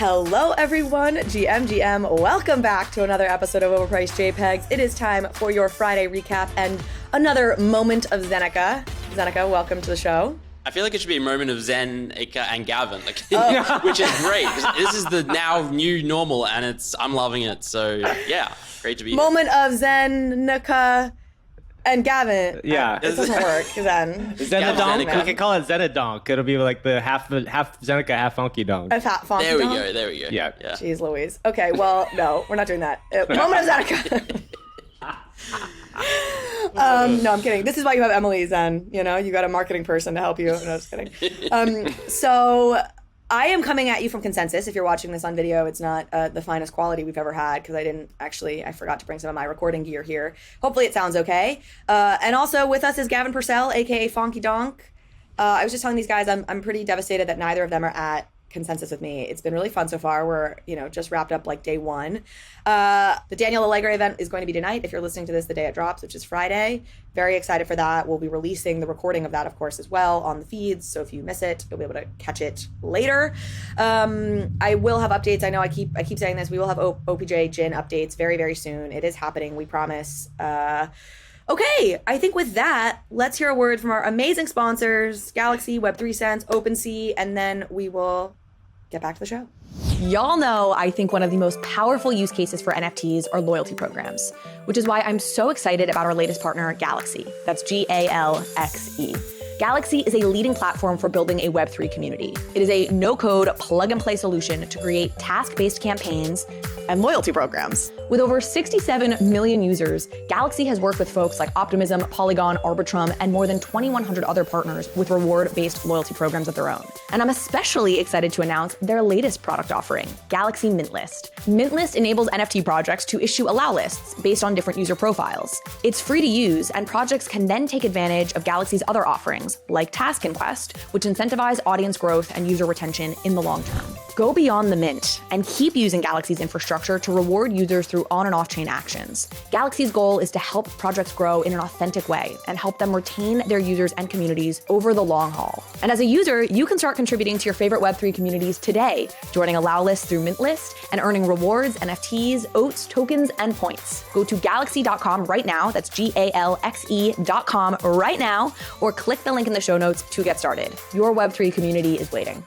Hello everyone, GM. Welcome back to another episode of Overpriced JPEGs. It is time for your Friday recap and another moment of Zeneca. Zeneca, welcome to the show. I feel like it should be a moment of Zeneca and Gavin, which is great. This is the now new normal, and I'm loving it. So yeah, great to be moment of Zeneca and Gavin. Yeah. It doesn't work. Zenadonk? We can call it Zenadonk. It'll be like the half Zeneca, half Funky Donk. Funky there we donk? go. There we go. Yeah. Jeez Louise. Okay, well, no, we're not doing that. Moment of Zeneca. No, I'm kidding. This is why you have Emily, Zen. You know, you got a marketing person to help you. No, just kidding. So I am coming at you from Consensus. If you're watching this on video, it's not the finest quality we've ever had because I forgot to bring some of my recording gear here. Hopefully it sounds okay. And also with us is Gavin Purcell, aka Fonky Donk. I was just telling these guys I'm pretty devastated that neither of them are at Consensus with me. It's been really fun so far. We're, just wrapped up like day one. The Daniel Allegre event is going to be tonight if you're listening to this the day it drops, which is Friday. Very excited for that. We'll be releasing the recording of that, of course, as well on the feeds. So if you miss it, you'll be able to catch it later. I will have updates. I know I keep saying this. We will have OPJ Gin updates very, very soon. It is happening. We promise. Okay, I think with that, let's hear a word from our amazing sponsors, GALXE, Web3 Sense, OpenSea, and then we will get back to the show. Y'all know I think one of the most powerful use cases for NFTs are loyalty programs, which is why I'm so excited about our latest partner, GALXE. That's GALXE. GALXE is a leading platform for building a Web3 community. It is a no-code, plug-and-play solution to create task-based campaigns and loyalty programs. With over 67 million users, GALXE has worked with folks like Optimism, Polygon, Arbitrum, and more than 2,100 other partners with reward-based loyalty programs of their own. And I'm especially excited to announce their latest product offering, GALXE Mint List. Mint List enables NFT projects to issue allow lists based on different user profiles. It's free to use, and projects can then take advantage of GALXE's other offerings, like Task and Quest, which incentivize audience growth and user retention in the long term. Go beyond the mint and keep using GALXE's infrastructure to reward users through on and off-chain actions. GALXE's goal is to help projects grow in an authentic way and help them retain their users and communities over the long haul. And as a user, you can start contributing to your favorite Web3 communities today, joining allow lists through Mint List and earning rewards, NFTs, oats, tokens, and points. Go to galaxy.com right now, that's GALXE.com right now, or click the link in the show notes to get started. Your Web3 community is waiting.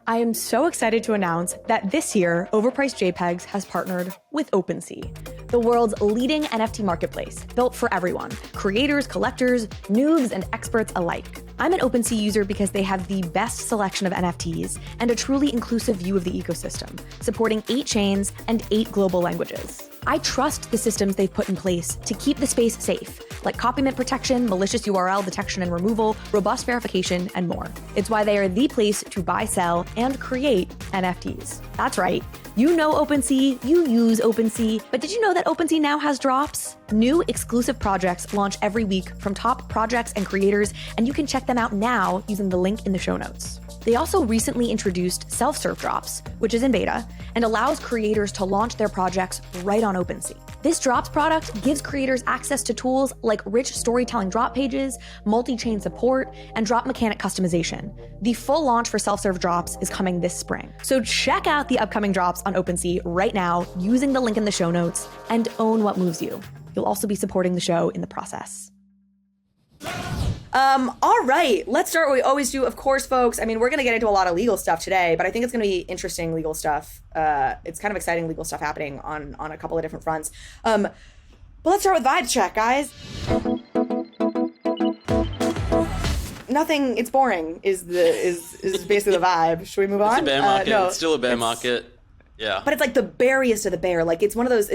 I am so excited to announce that this year, Overpriced JPEGs has partnered with OpenSea, the world's leading NFT marketplace, built for everyone, creators, collectors, noobs, and experts alike. I'm an OpenSea user because they have the best selection of NFTs and a truly inclusive view of the ecosystem, supporting 8 chains and 8 global languages. I trust the systems they've put in place to keep the space safe, like copy mint protection, malicious URL detection and removal, robust verification, and more. It's why they are the place to buy, sell, and create NFTs. That's right. You know OpenSea, you use OpenSea, but did you know that OpenSea now has drops? New exclusive projects launch every week from top projects and creators, and you can check them out now using the link in the show notes. They also recently introduced self-serve drops, which is in beta, and allows creators to launch their projects right on OpenSea. This drops product gives creators access to tools like rich storytelling drop pages, multi-chain support, and drop mechanic customization. The full launch for self-serve drops is coming this spring. So check out the upcoming drops on OpenSea right now using the link in the show notes and own what moves you. You'll also be supporting the show in the process. All right, let's start what we always do, of course, folks. I mean, we're going to get into a lot of legal stuff today, but I think it's going to be interesting legal stuff. It's kind of exciting legal stuff happening on a couple of different fronts. But let's start with vibe check, guys. Nothing, it's boring is basically the vibe. Should we move on? It's a bear market. No, it's still a bear market. Yeah. But it's like the beariest of the bear. Like it's one of those,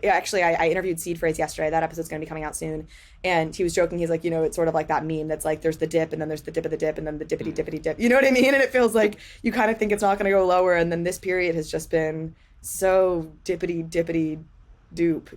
actually, I interviewed Seed Phrase yesterday. That episode's going to be coming out soon. And he was joking. He's like, it's sort of like that meme that's like, there's the dip and then there's the dip of the dip and then the dippity dippity dip. You know what I mean? And it feels like you kind of think it's not going to go lower. And then this period has just been so dippity dippity dupe,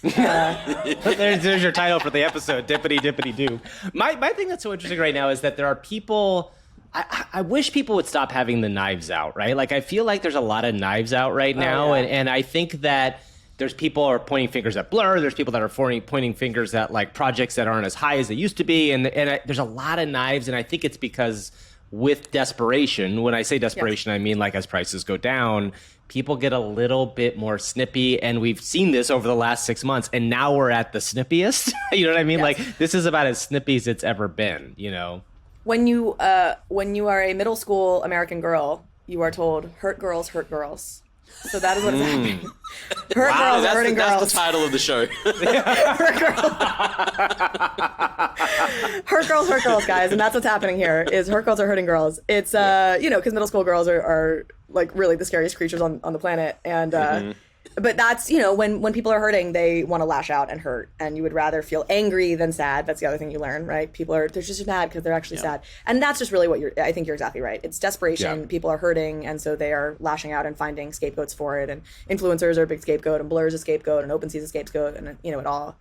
There's your title for the episode, Dippity Dippity Doop. My thing that's so interesting right now is that there are people, I wish people would stop having the knives out, right? Like, I feel like there's a lot of knives out right now, and I think that there's people are pointing fingers at Blur, there's people that are pointing fingers at like projects that aren't as high as they used to be, and there's a lot of knives, and I think it's because with desperation, when I say desperation, I mean like as prices go down, people get a little bit more snippy, and we've seen this over the last 6 months, and now we're at the snippiest. You know what I mean? Like this is about as snippy as it's ever been, you know? When you are a middle school American girl, you are told, hurt girls hurt girls. So that is what is happening. Hurt girls are hurting girls. That's the title of the show. Hurt girls hurt girls, guys. And that's what's happening here is hurt girls are hurting girls. It's, because middle school girls are like really the scariest creatures on the planet. And, but that's, when people are hurting, they want to lash out and hurt. And you would rather feel angry than sad. That's the other thing you learn, right? They're just mad because they're actually sad. And that's just really what I think you're exactly right. It's desperation. Yeah. People are hurting. And so they are lashing out and finding scapegoats for it. And influencers are a big scapegoat, and Blur's a scapegoat, and OpenSea's a scapegoat. And, it all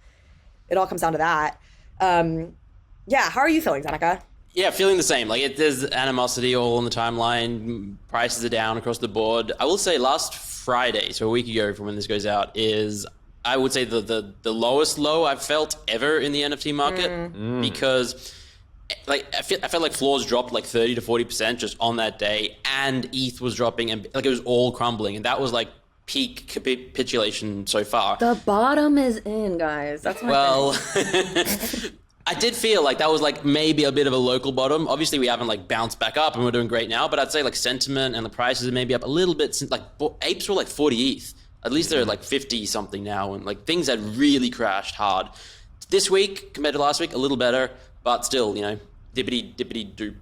comes down to that. How are you feeling, Zeneca? Yeah, feeling the same. Like there's animosity all on the timeline. Prices are down across the board. I will say last Friday, so a week ago from when this goes out, is I would say the lowest low I've felt ever in the NFT market because like I felt like floors dropped like 30 to 40% just on that day, and ETH was dropping, and like it was all crumbling, and that was like peak capitulation so far. The bottom is in, guys. That's my thing. I did feel like that was like maybe a bit of a local bottom. Obviously, we haven't like bounced back up and we're doing great now, but I'd say like sentiment and the prices are maybe up a little bit since like apes were like 40 ETH. At least they're like 50 something now, and like things had really crashed hard. This week compared to last week, a little better, but still, dippity doop.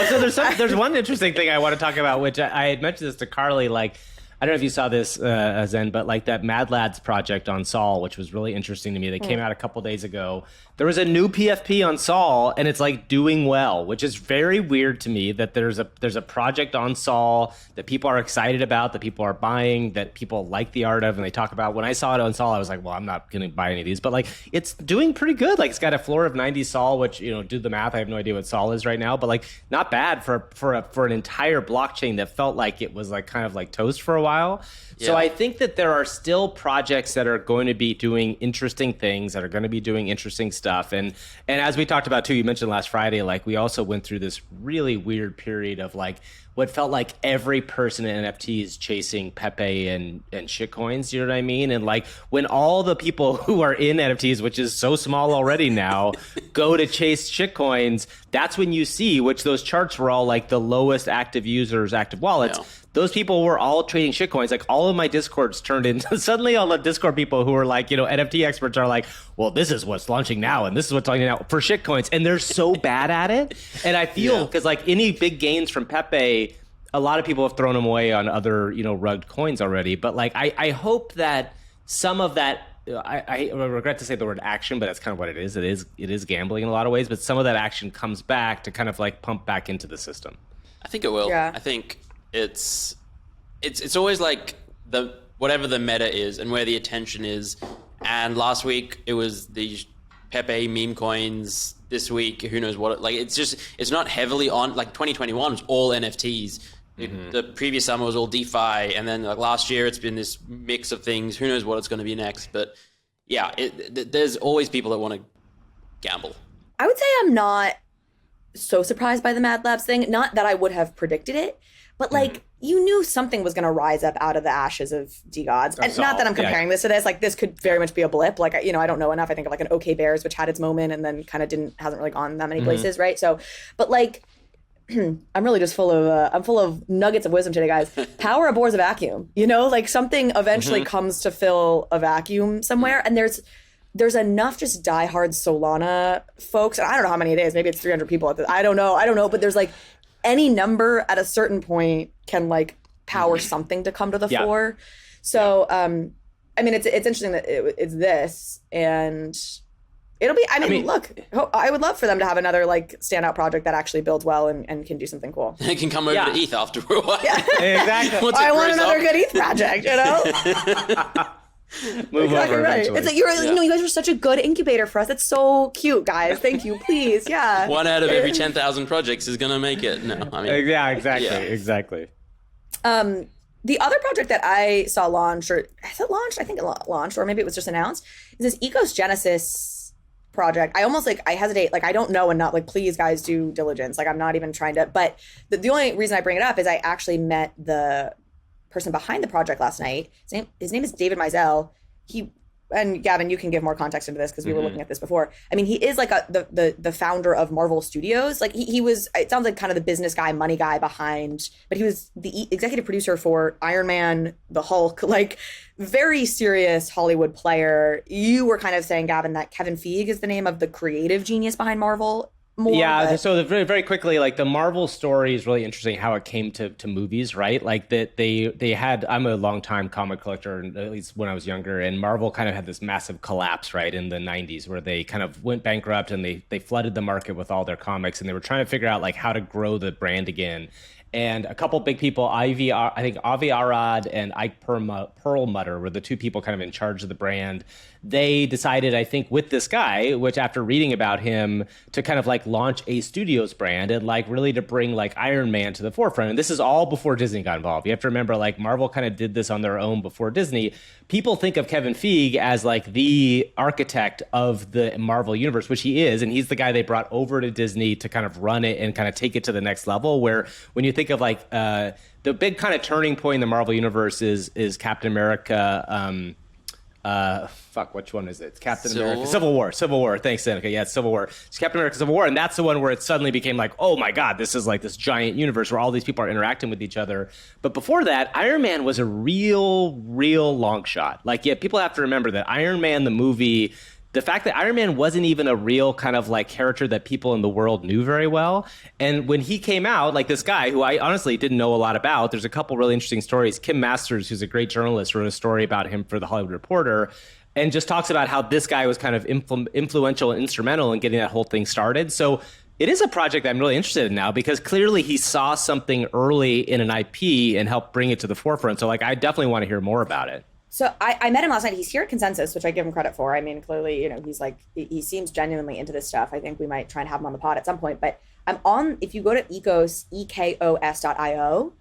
So there's one interesting thing I want to talk about, which I had mentioned this to Carly, like, I don't know if you saw this, Zen, but like that Mad Lads project on Sol, which was really interesting to me. They came out a couple days ago. There was a new PFP on Sol, and it's like doing well, which is very weird to me that there's a project on Sol that people are excited about, that people are buying, that people like the art of, and they talk about. When I saw it on Sol, I was like, well, I'm not going to buy any of these, but like it's doing pretty good. Like it's got a floor of 90 Sol, which, do the math. I have no idea what Sol is right now, but like not bad for an entire blockchain that felt like it was like kind of like toast for a while. Yeah. So I think that there are still projects that are going to be doing interesting things, that are going to be doing interesting stuff. And as we talked about too, you mentioned last Friday, like we also went through this really weird period of like what felt like every person in NFTs chasing Pepe and shitcoins, you know what I mean? And like when all the people who are in NFTs, which is so small already now, go to chase shitcoins, that's when you see, which those charts were all like the lowest active users, active wallets. Yeah. Those people were all trading shitcoins. Like all of my Discords turned into suddenly all the Discord people who are like, NFT experts are like, well, this is what's launching now, and this is what's launching now for shitcoins, and they're so bad at it. And I feel because like any big gains from Pepe, a lot of people have thrown them away on other rugged coins already. But like I hope that some of that. I regret to say the word action, but that's kind of what it is. It is gambling in a lot of ways, but some of that action comes back to kind of like pump back into the system. I think it will. Yeah. I think it's always like whatever the meta is and where the attention is. And last week it was the Pepe meme coins. This week, who knows what? Like it's not heavily on. Like 2021 was all NFTs. The previous summer was all DeFi, and then like last year it's been this mix of things. Who knows what it's going to be next? But yeah, there's always people that want to gamble. I would say I'm not so surprised by the Mad Labs thing. Not that I would have predicted it, but like you knew something was going to rise up out of the ashes of DeGods. And not that I'm comparing this to this. Like this could very much be a blip. Like I don't know enough. I think of like an OK Bears, which had its moment and then kind of hasn't really gone that many places, right? So, but like. I'm really just full of nuggets of wisdom today, guys. Power abhors a vacuum. Like something eventually comes to fill a vacuum somewhere, and there's enough just diehard Solana folks, and I don't know how many it is. Maybe it's 300 people at this. I don't know, but there's like any number at a certain point can like power something to come to the fore. So, I mean, it's interesting that it's this and. It'll be, look, I would love for them to have another like standout project that actually builds well and can do something cool. It can come over to ETH after a while. Yeah. Exactly. I want another good ETH project, Move exactly over right. eventually. It's like you guys are such a good incubator for us. It's so cute, guys. Thank you, please. Yeah. 1 out of every 10,000 projects is gonna make it. No, I mean. Yeah, exactly. The other project that I saw launch, or has it launched? I think it launched, or maybe it was just announced. Is this Ekos Genesis project. I almost I hesitate. I don't know enough. Please, guys, do diligence. I'm not even trying to. But the only reason I bring it up is I actually met the person behind the project last night. His name is David Mizell. And Gavin, you can give more context into this because we were looking at this before. I mean, he is the founder of Marvel Studios. He was, it sounds like kind of the business guy, money guy behind, but he was the executive producer for Iron Man, the Hulk, very serious Hollywood player. You were kind of saying, Gavin, that Kevin Feige is the name of the creative genius behind Marvel. So very, very quickly, the Marvel story is really interesting, how it came to movies, right? That they had, I'm a longtime comic collector, at least when I was younger, and Marvel kind of had this massive collapse, right, in the 90s, where they kind of went bankrupt and they flooded the market with all their comics, and they were trying to figure out how to grow the brand again. And a couple big people, Avi Arad and Ike Perlmutter were the two people kind of in charge of the brand. They decided, I think, with this guy, which after reading about him, to kind of launch a studios brand and really to bring Iron Man to the forefront. And this is all before Disney got involved. You have to remember, Marvel kind of did this on their own before Disney. People think of Kevin Feige as the architect of the Marvel universe, which he is. And he's the guy they brought over to Disney to kind of run it and kind of take it to the next level, where when you think of the big kind of turning point in the Marvel universe is Captain America. Which one is it? It's Captain America Civil War. Thanks, Zeneca. Yeah, it's Civil War. It's Captain America Civil War, and that's the one where it suddenly became oh my God, this is this giant universe where all these people are interacting with each other. But before that, Iron Man was a real long shot. People have to remember that Iron Man, the movie, the fact that Iron Man wasn't even a real kind of character that people in the world knew very well. And when he came out, this guy who I honestly didn't know a lot about, there's a couple really interesting stories. Kim Masters, who's a great journalist, wrote a story about him for The Hollywood Reporter and just talks about how this guy was kind of influential and instrumental in getting that whole thing started. So it is a project that I'm really interested in now because clearly he saw something early in an IP and helped bring it to the forefront. So I definitely want to hear more about it. So I met him last night. He's here at Consensus, which I give him credit for. I mean, clearly, he's he seems genuinely into this stuff. I think we might try and have him on the pod at some point. But I'm on, if you go to Ekos, ekos.io,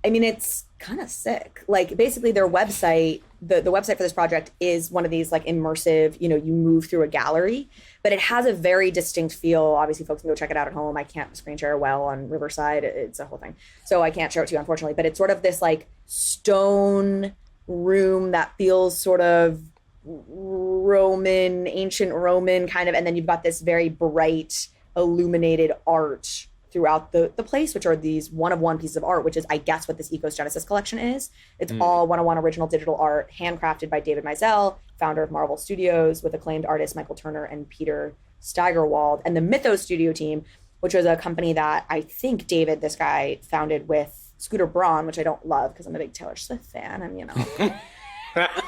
I mean, it's kind of sick. Basically their website, the website for this project is one of these immersive, you move through a gallery, but it has a very distinct feel. Obviously, folks can go check it out at home. I can't screen share well on Riverside. It's a whole thing. So I can't show it to you, unfortunately. But it's sort of this stone room that feels sort of ancient Roman kind of, and then you've got this very bright illuminated art throughout the place, which are these one-of-one pieces of art, which is, I guess, what this Ecos Genesis collection is. It's all one-of-one original digital art, handcrafted by David Mizell, founder of Marvel Studios, with acclaimed artists Michael Turner and Peter Steigerwald, and the Mythos Studio team, which was a company that I think David, this guy, founded with Scooter Braun, which I don't love because I'm a big Taylor Swift fan, and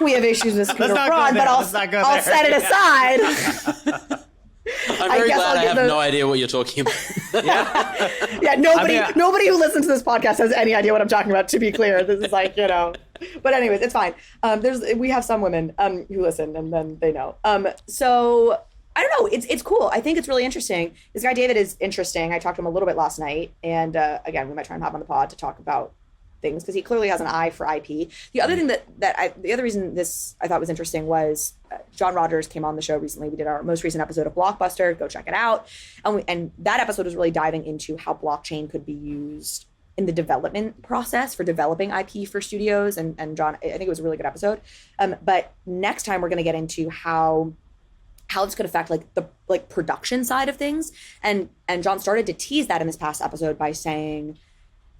we have issues with Scooter Braun, but I'll set it aside. I'm very glad I have no idea what you're talking about. Nobody who listens to this podcast has any idea what I'm talking about, to be clear. This is But anyways, it's fine. We have some women who listen, and then they know. So I don't know. It's cool. I think it's really interesting. This guy David is interesting. I talked to him a little bit last night, and again, we might try and hop on the pod to talk about things because he clearly has an eye for IP. The other thing the other reason this I thought was interesting was John Rogers came on the show recently. We did our most recent episode of Blockbuster. Go check it out. And that episode was really diving into how blockchain could be used in the development process for developing IP for studios. And John, I think it was a really good episode. But next time we're going to get into how this could affect the production side of things. And John started to tease that in this past episode by saying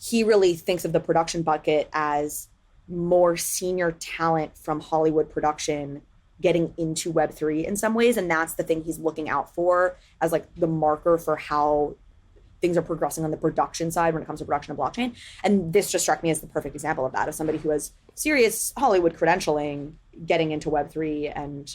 he really thinks of the production bucket as more senior talent from Hollywood production getting into Web3 in some ways. And that's the thing he's looking out for as the marker for how things are progressing on the production side when it comes to production of blockchain. And this just struck me as the perfect example of that, of somebody who has serious Hollywood credentialing getting into Web3 and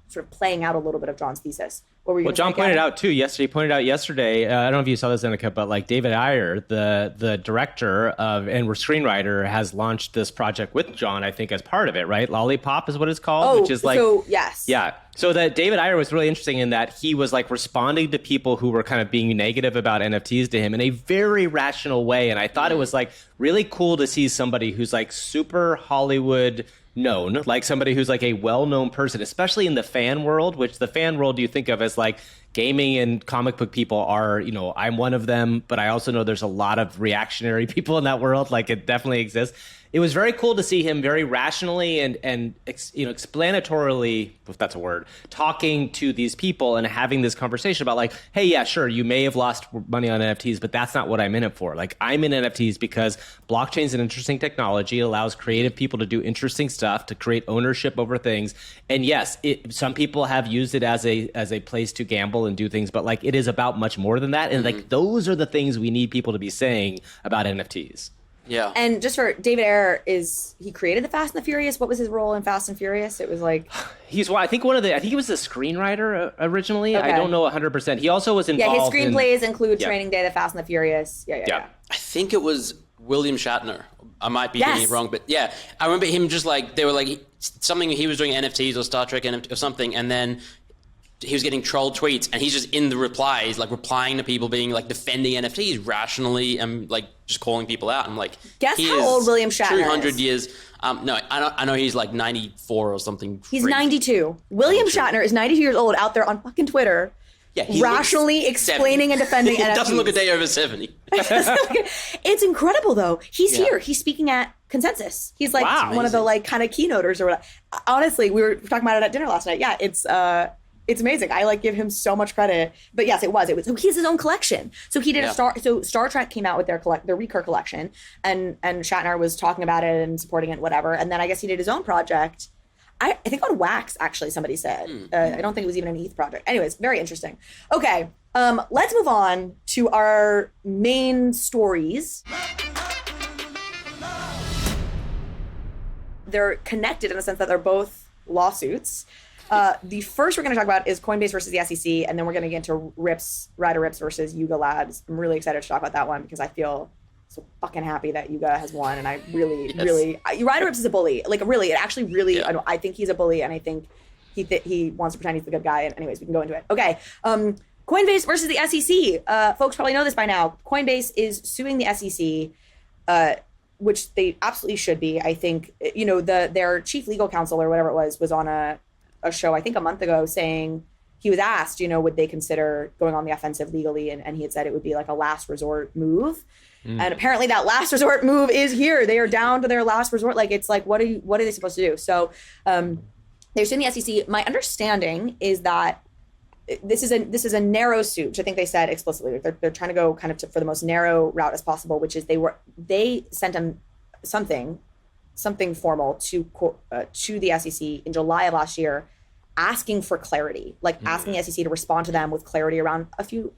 sort of playing out a little bit of John's thesis. Well, John pointed out too yesterday. I don't know if you saw this, Zeneca, but David Ayer, the director of and screenwriter, has launched this project with John, I think, as part of it, right? Lollipop is what it's called, which is yes. Yeah. So that David Ayer was really interesting in that he was responding to people who were kind of being negative about NFTs to him in a very rational way. And I thought it was really cool to see somebody who's super Hollywood known, like somebody who's like a well-known person, especially in the fan world, which the fan world you think of as like gaming and comic book people are, you know, I'm one of them, but I also know there's a lot of reactionary people in that world. Like it definitely exists. It was very cool to see him very rationally and explanatorily, if that's a word, talking to these people and having this conversation about like, hey, yeah, sure, you may have lost money on NFTs, but that's not what I'm in it for. Like, I'm in NFTs because blockchain is an interesting technology. It allows creative people to do interesting stuff, to create ownership over things. And yes, some people have used it as a place to gamble and do things, but like it is about much more than that. And like those are the things we need people to be saying about NFTs. Yeah. And just for David Ayer, he created the Fast and the Furious? What was his role in Fast and Furious? It was like I think he was the screenwriter originally. Okay. I don't know 100%. He also was involved. Yeah, his screenplays include Training Day, The Fast and the Furious. Yeah. I think it was William Shatner. I might be getting it wrong, but yeah, I remember him just like they were like something he was doing NFTs or Star Trek NFT or something, and then he was getting troll tweets, and he's just in the replies, like replying to people, being like defending NFTs rationally and like just calling people out. I'm like, guess how old William Shatner 200 is? Years. No, I know he's like 94 or something. He's 92. William Shatner is 92 years old out there on fucking Twitter. Yeah, rationally explaining 70. And defending NFTs. He doesn't look a day over 70. It's incredible though. He's here. He's speaking at Consensus. He's like one of the like kind of keynoters or whatever. Honestly, we were talking about it at dinner last night. Yeah, it's amazing. I like give him so much credit. But yes, it was. So he has his own collection. So he did Star Trek came out with their Recur collection, and Shatner was talking about it and supporting it, whatever. And then I guess he did his own project. I think on Wax, actually, somebody said. I don't think it was even an ETH project. Anyways, very interesting. Okay, let's move on to our main stories. They're connected in the sense that they're both lawsuits. The first we're going to talk about is Coinbase versus the SEC, and then we're going to get into Ryder Rips versus Yuga Labs. I'm really excited to talk about that one because I feel so fucking happy that Yuga has won, and I really Ryder Rips is a bully. Like really, it actually really. Yeah. I think he's a bully, and I think he wants to pretend he's the good guy. And anyways, we can go into it. Okay, Coinbase versus the SEC. Folks probably know this by now. Coinbase is suing the SEC, which they absolutely should be. I think their chief legal counsel or whatever it was on a show I think a month ago saying he was asked, would they consider going on the offensive legally, and he had said it would be like a last resort move. And apparently that last resort move is here. They are down to their last resort. Like, it's like, what are they supposed to do? So they're suing the SEC. My understanding is that this is a narrow suit, which I think they said explicitly. They're trying to go kind of for the most narrow route as possible, which is they sent them something formal to the SEC in July of last year, asking for clarity, like asking the SEC to respond to them with clarity around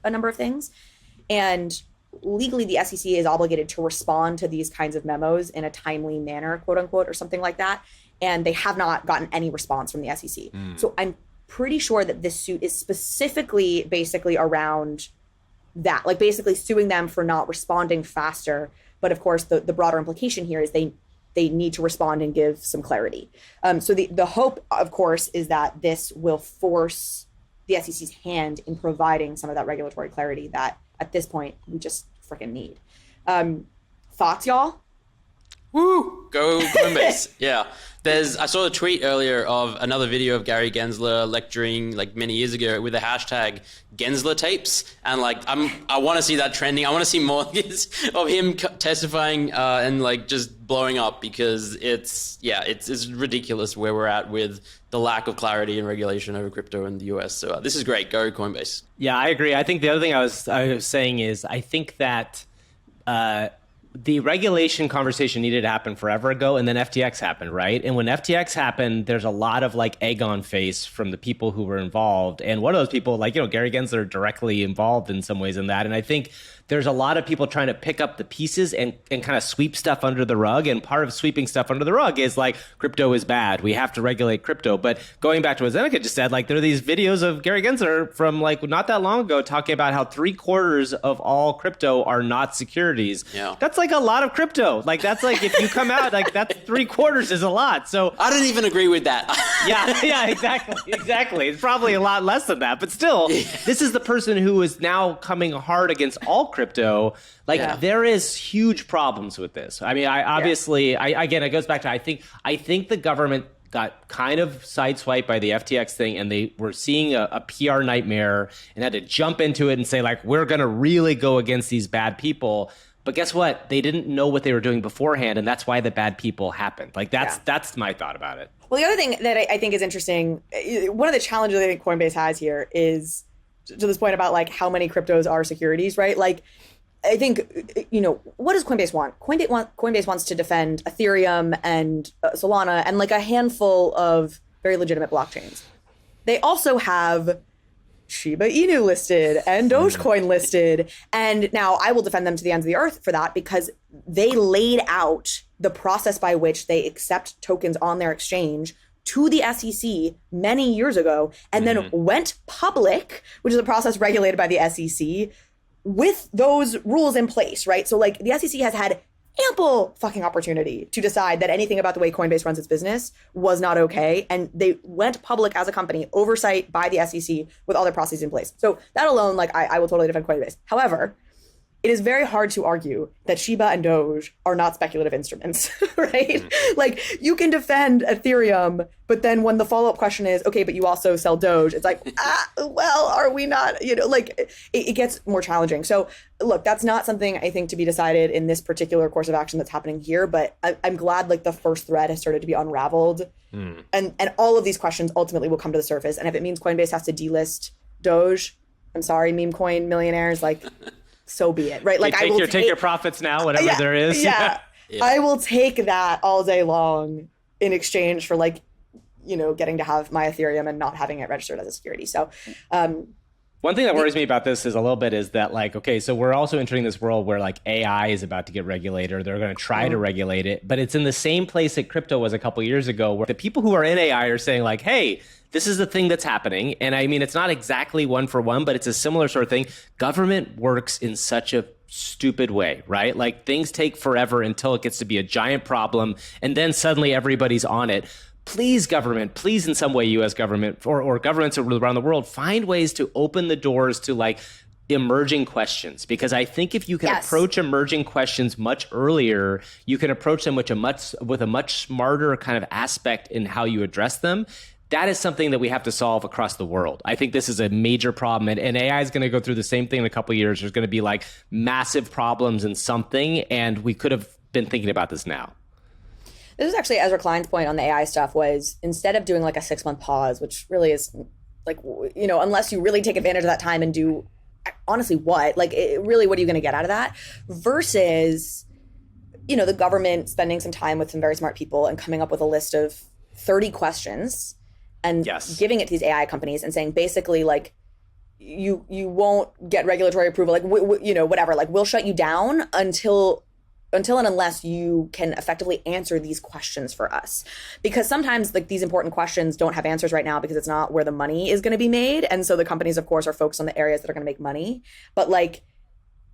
a number of things. And legally, the SEC is obligated to respond to these kinds of memos in a timely manner, quote unquote, or something like that. And they have not gotten any response from the SEC. So I'm pretty sure that this suit is specifically basically around that, like basically suing them for not responding faster. But of course, the broader implication here is they need to respond and give some clarity. So the hope, of course, is that this will force the SEC's hand in providing some of that regulatory clarity that at this point we just freaking need. Thoughts, y'all? Woo! Go Coinbase. Yeah. I saw a tweet earlier of another video of Gary Gensler lecturing like many years ago with the hashtag Gensler tapes. And like, I want to see that trending. I want to see more of him testifying and like just blowing up because it's ridiculous where we're at with the lack of clarity and regulation over crypto in the US. So this is great. Go Coinbase. Yeah, I agree. I think the other thing I was saying is I think that the regulation conversation needed to happen forever ago, and then FTX happened, right? And when FTX happened, there's a lot of like egg on face from the people who were involved. And one of those people, like, Gary Gensler directly involved in some ways in that. And I think there's a lot of people trying to pick up the pieces and kind of sweep stuff under the rug. And part of sweeping stuff under the rug is like, crypto is bad. We have to regulate crypto. But going back to what Zeneca just said, like, there are these videos of Gary Gensler from like not that long ago talking about how 3/4 of all crypto are not securities. Yeah. That's like like a lot of crypto. Like that's like if you come out, like that's 3/4 is a lot. So I don't even agree with that. yeah, exactly. It's probably a lot less than that, but still, this is the person who is now coming hard against all crypto. Like there is huge problems with this. I mean, again, it goes back to I think the government got kind of sideswiped by the FTX thing, and they were seeing a PR nightmare and had to jump into it and say, like, we're going to really go against these bad people. But guess what? They didn't know what they were doing beforehand, and that's why the bad people happened. Like, that's my thought about it. Well, the other thing that I think is interesting, one of the challenges I think Coinbase has here is to this point about, like, how many cryptos are securities, right? Like, I think, what does Coinbase want? Coinbase wants to defend Ethereum and Solana and like a handful of very legitimate blockchains. They also have Shiba Inu listed and Dogecoin listed. And now I will defend them to the ends of the earth for that because they laid out the process by which they accept tokens on their exchange to the SEC many years ago and then went public, which is a process regulated by the SEC, with those rules in place, right? So like the SEC has had ample fucking opportunity to decide that anything about the way Coinbase runs its business was not okay. And they went public as a company, oversight by the SEC with all their processes in place. So that alone, like I will totally defend Coinbase. However, it is very hard to argue that Shiba and Doge are not speculative instruments, right? Like you can defend Ethereum, but then when the follow-up question is, okay, but you also sell Doge, it's like, well, are we not, like it gets more challenging. So look, that's not something I think to be decided in this particular course of action that's happening here, but I'm glad like the first thread has started to be unraveled and all of these questions ultimately will come to the surface. And if it means Coinbase has to delist Doge, I'm sorry, meme coin millionaires, like, so be it, right? Like I will take your profits now, whatever there is. Yeah. I will take that all day long in exchange for like, getting to have my Ethereum and not having it registered as a security. So, one thing that worries me about this is a little bit is that like, okay, so we're also entering this world where like AI is about to get regulated or they're going to try to regulate it, but it's in the same place that crypto was a couple of years ago where the people who are in AI are saying like, hey, this is the thing that's happening. And I mean, it's not exactly one for one, but it's a similar sort of thing. Government works in such a stupid way, right? Like things take forever until it gets to be a giant problem. And then suddenly everybody's on it. Please, government, please in some way, U.S. government or governments around the world, find ways to open the doors to like emerging questions. Because I think if you can approach emerging questions much earlier, you can approach them with a much smarter kind of aspect in how you address them. That is something that we have to solve across the world. I think this is a major problem, and AI is going to go through the same thing in a couple of years. There's going to be like massive problems in something, and we could have been thinking about this now. This is actually Ezra Klein's point on the AI stuff was instead of doing like a 6-month pause, which really is like, unless you really take advantage of that time and do honestly what, like really, what are you going to get out of that versus, the government spending some time with some very smart people and coming up with a list of 30 questions and giving it to these AI companies and saying basically like you won't get regulatory approval, like whatever, like we'll shut you down until and unless you can effectively answer these questions for us. Because sometimes like these important questions don't have answers right now because it's not where the money is going to be made. And so the companies, of course, are focused on the areas that are going to make money. But like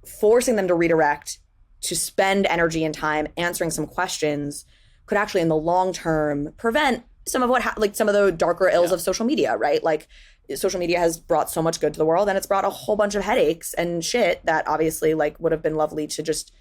forcing them to redirect, to spend energy and time answering some questions could actually in the long term prevent some of some of the darker ills of social media, right? Like social media has brought so much good to the world and it's brought a whole bunch of headaches and shit that obviously like would have been lovely to just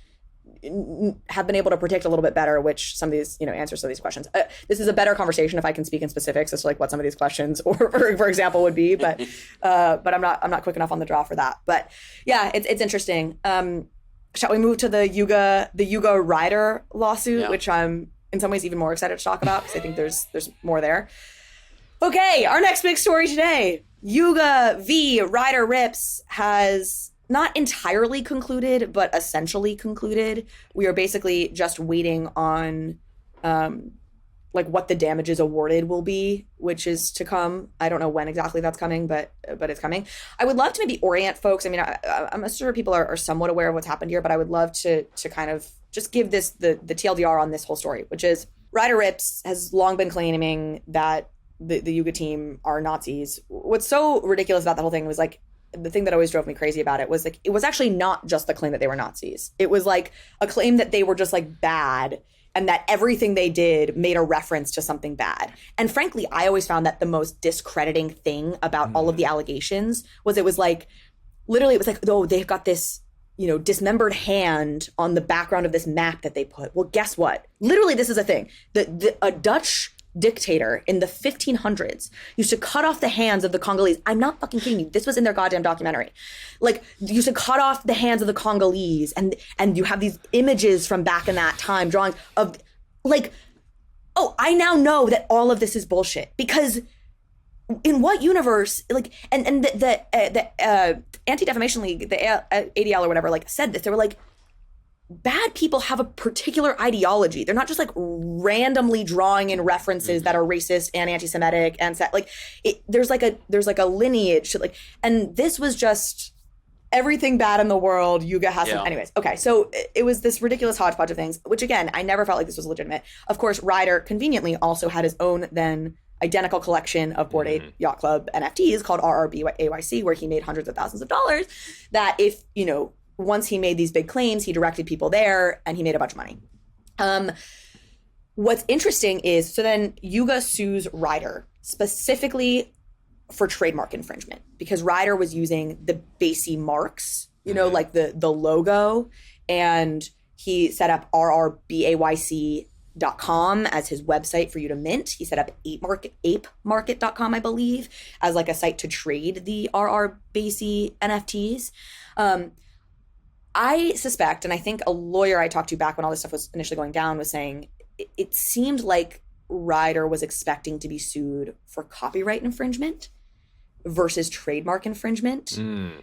have been able to predict a little bit better, which some of these, answers to these questions. This is a better conversation if I can speak in specifics as to like what some of these questions or for example would be, but I'm not quick enough on the draw for that. But yeah, it's interesting. Shall we move to the Yuga Ryder lawsuit, which I'm in some ways even more excited to talk about because I think there's more there. Okay, our next big story today. Yuga v. Ryder Rips has not entirely concluded, but essentially concluded. We are basically just waiting on like what the damages awarded will be, which is to come. I don't know when exactly that's coming, but it's coming. I would love to maybe orient folks. I mean, I'm sure people are somewhat aware of what's happened here, but I would love to kind of just give this the TLDR on this whole story, which is Ryder Rips has long been claiming that the Yuga team are Nazis. What's so ridiculous about the whole thing was like, the thing that always drove me crazy about it was like, it was actually not just the claim that they were Nazis. It was like a claim that they were just like bad and that everything they did made a reference to something bad. And frankly, I always found that the most discrediting thing about all of the allegations was it was like, literally, it was like, oh, they've got this, you know, dismembered hand on the background of this map that they put. Well, guess what? Literally, this is a thing. A Dutch dictator in the 1500s used to cut off the hands of the Congolese. I'm not fucking kidding you. This was in their goddamn documentary. Like, used to cut off the hands of the Congolese, and you have these images from back in that time, drawings of, like, oh, I now know that all of this is bullshit, because in what universe, like, and the Anti-Defamation League, the ADL or whatever, like, said this. They were like, bad people have a particular ideology. They're not just like randomly drawing in references that are racist and anti-Semitic and like there's like a lineage to, like, and this was just everything bad in the world. Yuga has some, anyways. Okay, so it was this ridiculous hodgepodge of things, which again, I never felt like this was legitimate. Of course, Ryder conveniently also had his own then identical collection of Bored Ape Yacht Club NFTs called RRBAYC, where he made hundreds of thousands of dollars. That if, you know, once he made these big claims, he directed people there and he made a bunch of money. What's interesting is, so then Yuga sues Ryder specifically for trademark infringement, because Ryder was using the BASI marks, you know, like the logo, and he set up rrbayc.com as his website for you to mint. He set up apemarket.com, I believe, as like a site to trade the RRBAC NFTs. I suspect, and I think a lawyer I talked to back when all this stuff was initially going down was saying it seemed like Ryder was expecting to be sued for copyright infringement versus trademark infringement. And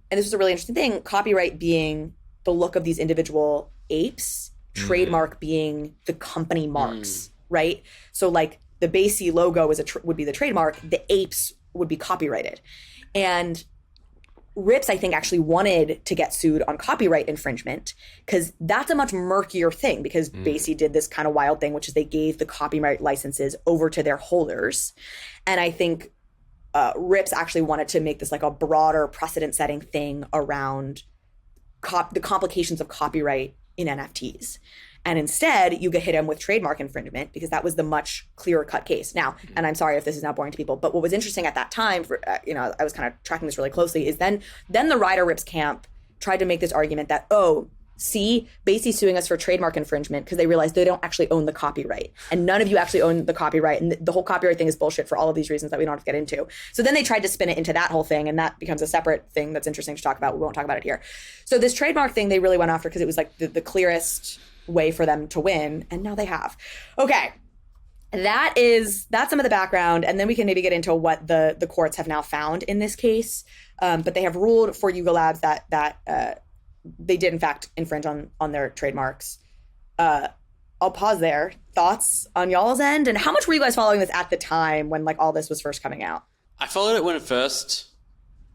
this was a really interesting thing, copyright being the look of these individual apes, trademark being the company marks, right? So like the BASI logo would be the trademark, the apes would be copyrighted. And Rips, I think, actually wanted to get sued on copyright infringement, because that's a much murkier thing, because BASI did this kind of wild thing, which is they gave the copyright licenses over to their holders. And I think Rips actually wanted to make this like a broader precedent-setting thing around the complications of copyright in NFTs. And instead, Yuga hit him with trademark infringement, because that was the much clearer cut case. Now, and I'm sorry if this is not boring to people, but what was interesting at that time, for you know, I was kind of tracking this really closely, is then the Ryder Rips camp tried to make this argument that, oh, see, BASI's suing us for trademark infringement because they realized they don't actually own the copyright, and none of you actually own the copyright, and the whole copyright thing is bullshit for all of these reasons that we don't have to get into. So then they tried to spin it into that whole thing, and that becomes a separate thing that's interesting to talk about. We won't talk about it here. So this trademark thing they really went after because it was like the clearest way for them to win, and now they have. Okay, that's some of the background, and then we can maybe get into what the courts have now found in this case. But they have ruled for Yuga Labs that they did in fact infringe on their trademarks. I'll pause there. Thoughts on y'all's end, and how much were you guys following this at the time when like all this was first coming out? I followed it when it first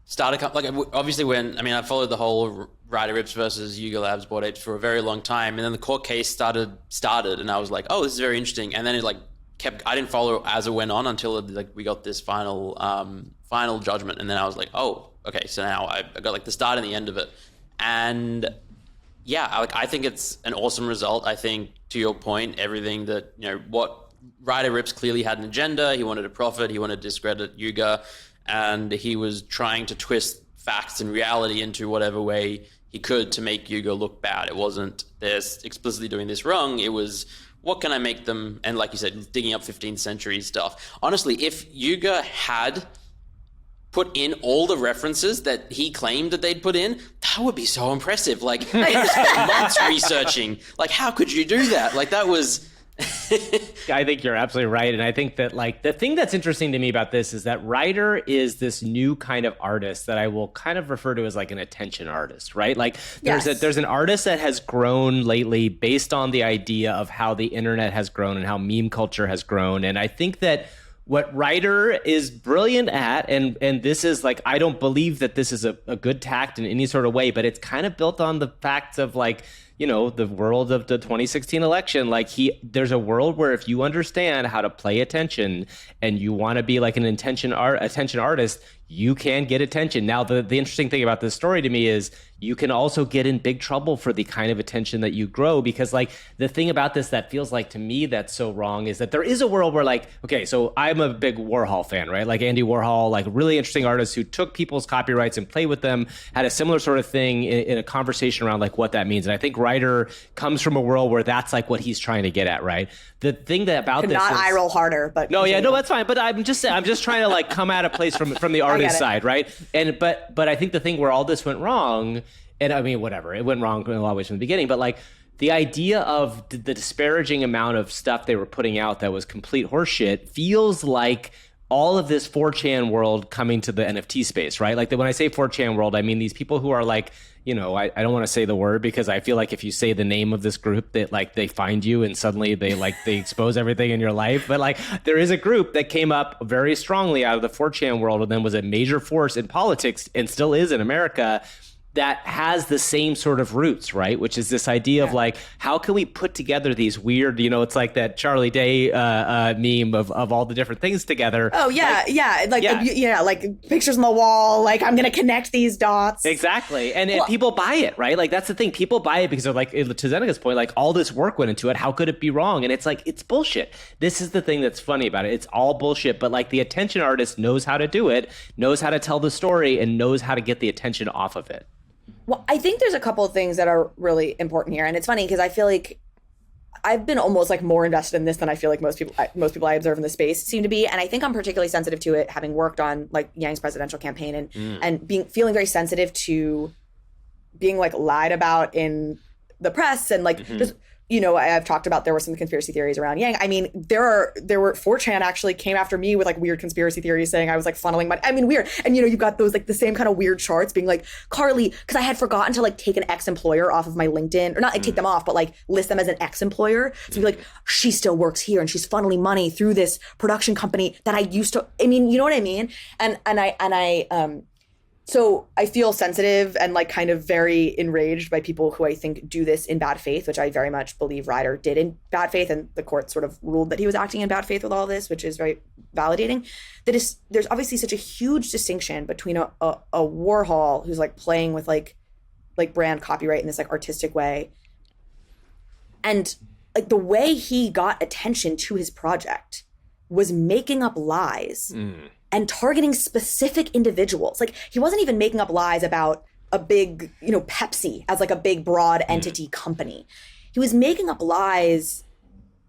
started. Like, obviously I followed the whole Ryder Rips versus Yuga Labs Bored Apes for a very long time, and then the court case started, and I was like, oh, this is very interesting. And then it like I didn't follow as it went on until like we got this final judgment, and then I was like, oh, okay, so now I got like the start and the end of it. And yeah, I think it's an awesome result. I think, to your point, everything that, you know, what Ryder Rips clearly had an agenda. He wanted a profit. He wanted to discredit Yuga, and he was trying to twist facts and reality into whatever way he could to make Yuga look bad. It wasn't they're explicitly doing this wrong. It was, what can I make them? And like you said, digging up 15th century stuff. Honestly, if Yuga had put in all the references that he claimed that they'd put in, that would be so impressive. Like, they spent months researching. Like, how could you do that? Like, that was... I think you're absolutely right. And I think that like the thing that's interesting to me about this is that Ryder is this new kind of artist that I will kind of refer to as like an attention artist, right? Like there's an artist that has grown lately based on the idea of how the internet has grown and how meme culture has grown. And I think that what Ryder is brilliant at, and this is like, I don't believe that this is a good tact in any sort of way, but it's kind of built on the facts of like, you know, the world of the 2016 election. Like there's a world where if you understand how to play attention and you want to be like an attention artist, you can get attention. Now, the interesting thing about this story to me is you can also get in big trouble for the kind of attention that you grow, because like the thing about this that feels like to me that's so wrong is that there is a world where like, okay, so I'm a big Warhol fan, right? Like Andy Warhol, like really interesting artist who took people's copyrights and played with them, had a similar sort of thing in a conversation around like what that means. And I think Ryder comes from a world where that's like what he's trying to get at, right? The thing that about this not is, eye roll harder, but no, yeah, no, that's fine. But I'm just trying to like come at a place from the artist side, right? And but I think the thing where all this went wrong, and I mean, whatever, it went wrong in a lot of ways from the beginning, but like the idea of the disparaging amount of stuff they were putting out that was complete horseshit feels like all of this 4chan world coming to the NFT space, right? Like when I say 4chan world, I mean these people who are like, you know, I don't want to say the word because I feel like if you say the name of this group that like they find you and suddenly they expose everything in your life. But like there is a group that came up very strongly out of the 4chan world and then was a major force in politics and still is in America, that has the same sort of roots, right? Which is this idea of like, how can we put together these weird, you know, it's like that Charlie Day meme of all the different things together. Oh, yeah, like pictures on the wall, like I'm going to connect these dots. Exactly. And people buy it, right? Like that's the thing. People buy it because they're like, to Zeneca's point, like all this work went into it. How could it be wrong? And it's like, it's bullshit. This is the thing that's funny about it. It's all bullshit. But like the attention artist knows how to do it, knows how to tell the story, and knows how to get the attention off of it. Well, I think there's a couple of things that are really important here. And it's funny because I feel like I've been almost like more invested in this than I feel like most people I observe in the space seem to be. And I think I'm particularly sensitive to it, having worked on like Yang's presidential campaign and feeling very sensitive to being like lied about in the press and like just, you know, I've talked about there were some conspiracy theories around Yang. I mean, there were 4chan actually came after me with like weird conspiracy theories saying I was like funneling money. I mean, weird. And, you know, you've got those like the same kind of weird charts being like, Carly, because I had forgotten to like take an ex-employer off of my LinkedIn, or not like take them off, but like list them as an ex-employer. So be like, she still works here and she's funneling money through this production company that I used to, I mean, you know what I mean? So I feel sensitive and like kind of very enraged by people who I think do this in bad faith, which I very much believe Ryder did in bad faith, and the court sort of ruled that he was acting in bad faith with all this, which is very validating. There's obviously such a huge distinction between a Warhol who's like playing with like brand copyright in this like artistic way, and like the way he got attention to his project was making up lies. And targeting specific individuals. Like he wasn't even making up lies about a big, you know, Pepsi as like a big broad entity company. He was making up lies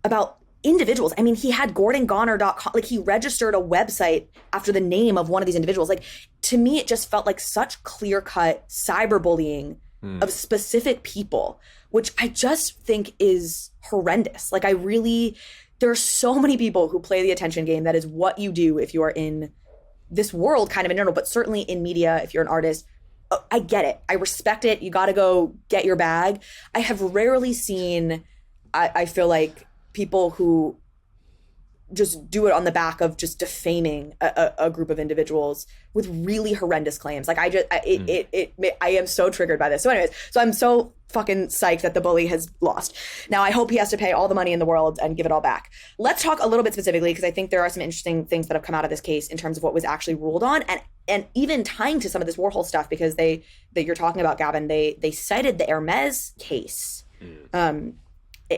about individuals. I mean, he had GordonGoner.com, like he registered a website after the name of one of these individuals. Like to me, it just felt like such clear-cut cyberbullying of specific people, which I just think is horrendous. Like there are so many people who play the attention game. That is what you do if you are in this world kind of in general, but certainly in media, if you're an artist. I get it. I respect it. You got to go get your bag. I have rarely seen, I feel like, people who just do it on the back of just defaming a group of individuals with really horrendous claims. Like I am so triggered by this. So anyways, so I'm so fucking psyched that the bully has lost. Now I hope he has to pay all the money in the world and give it all back. Let's talk a little bit specifically, because I think there are some interesting things that have come out of this case in terms of what was actually ruled on, and even tying to some of this Warhol stuff, because that you're talking about, Gavin, they cited the Hermès case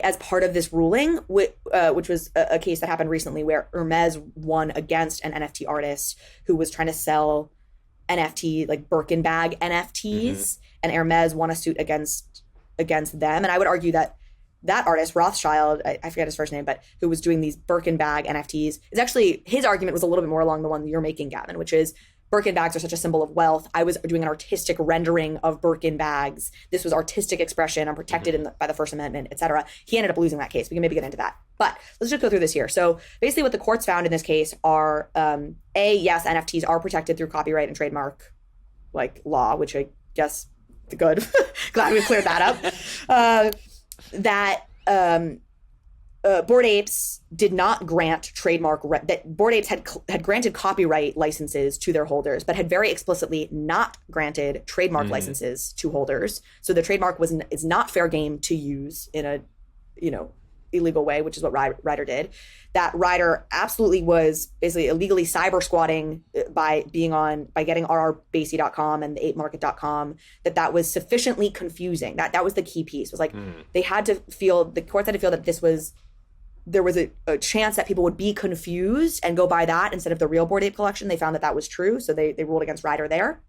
as part of this ruling, which was a case that happened recently where Hermès won against an NFT artist who was trying to sell NFT, like Birkin bag NFTs, and Hermès won a suit against them. And I would argue that artist, Rothschild, I forget his first name, but who was doing these Birkin bag NFTs, is actually, his argument was a little bit more along the one that you're making, Gavin, which is Birkin bags are such a symbol of wealth. I was doing an artistic rendering of Birkin bags. This was artistic expression. I'm protected by the First Amendment, etc. He ended up losing that case. We can maybe get into that. But let's just go through this here. So basically what the courts found in this case are, yes, NFTs are protected through copyright and trademark like law, which I guess good. Glad we cleared that up. Bored Apes did not grant that Bored Apes had granted copyright licenses to their holders, but had very explicitly not granted trademark licenses to holders. So the trademark is not fair game to use in a, you know, illegal way, which is what Ryder did, that Ryder absolutely was basically illegally cyber squatting by getting rrbasey.com and the 8market.com, that was sufficiently confusing. That was the key piece. Was like the courts had to feel that there was a chance that people would be confused and go buy that instead of the real Bored Ape collection. They found that was true, so they ruled against Ryder there.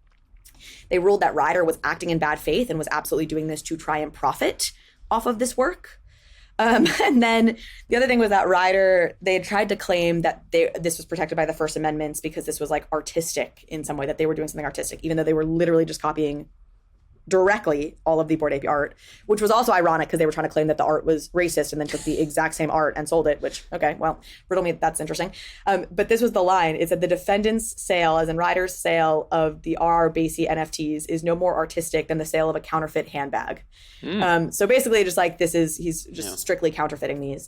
They ruled that Ryder was acting in bad faith and was absolutely doing this to try and profit off of this work. And then the other thing was that Ryder, they had tried to claim that this was protected by the First Amendments because this was like artistic in some way, that they were doing something artistic, even though they were literally just copying directly all of the Bored Ape art, which was also ironic because they were trying to claim that the art was racist and then took the exact same art and sold it, which, okay, well, riddle me, that's interesting. But this was the line. It said the defendant's sale, as in Ryder's sale of the R. Basey NFTs, is no more artistic than the sale of a counterfeit handbag. So basically just like he's just strictly counterfeiting these.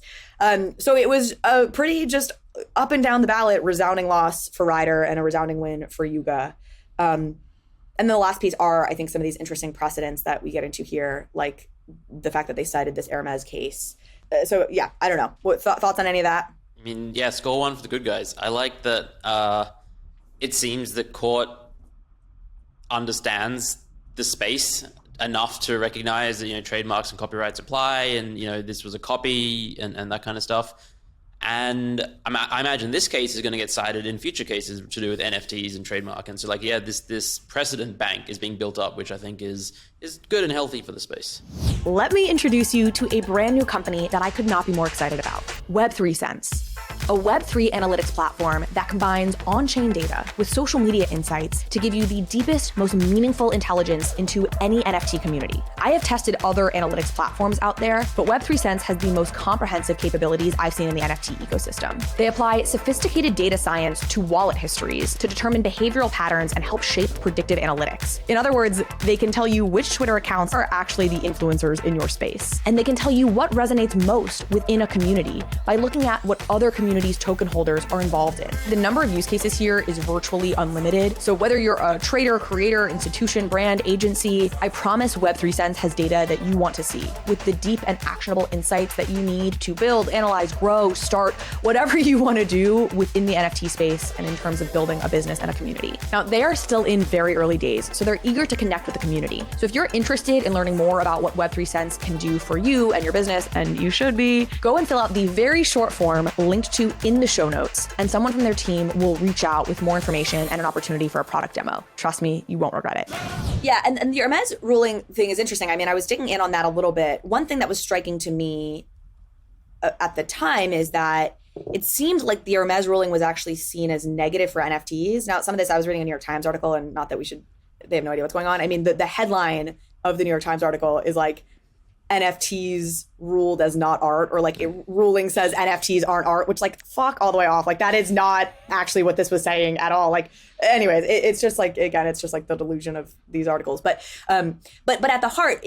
So it was a pretty just up and down the ballot resounding loss for Ryder and a resounding win for Yuga. And the last piece are, I think, some of these interesting precedents that we get into here, like the fact that they cited this Hermès case. So, yeah, I don't know. What thoughts on any of that? I mean, yeah, score one for the good guys. I like that it seems the court understands the space enough to recognize that, trademarks and copyrights apply and, this was a copy and that kind of stuff. And I imagine this case is going to get cited in future cases to do with NFTs and trademark. And so, this precedent bank is being built up, which I think is good and healthy for the space. Let me introduce you to a brand new company that I could not be more excited about. Web3 Sense. A Web3 analytics platform that combines on-chain data with social media insights to give you the deepest, most meaningful intelligence into any NFT community. I have tested other analytics platforms out there, but Web3 Sense has the most comprehensive capabilities I've seen in the NFT ecosystem. They apply sophisticated data science to wallet histories to determine behavioral patterns and help shape predictive analytics. In other words, they can tell you which Twitter accounts are actually the influencers in your space. And they can tell you what resonates most within a community by looking at what other communities token holders are involved in. The number of use cases here is virtually unlimited. So whether you're a trader, creator, institution, brand, agency, I promise Web3 Sense has data that you want to see with the deep and actionable insights that you need to build, analyze, grow, start, whatever you want to do within the NFT space and in terms of building a business and a community. Now, they are still in very early days, so they're eager to connect with the community. So if you're interested in learning more about what Web3 Sense can do for you and your business, and you should be, go and fill out the very short form linked to in the show notes, and someone from their team will reach out with more information and an opportunity for a product demo. Trust me, you won't regret it. Yeah, and the Hermès ruling thing is interesting. I mean, I was digging in on that a little bit. One thing that was striking to me at the time is that it seemed like the Hermès ruling was actually seen as negative for NFTs. Now, some of this I was reading a New York Times article, and not that they have no idea what's going on. I mean, the headline of the New York Times article is like, NFTs ruled as not art, or like a ruling says NFTs aren't art, which like fuck all the way off. Like that is not actually what this was saying at all. Like anyways, it's just like, again, it's just like the delusion of these articles. But at the heart,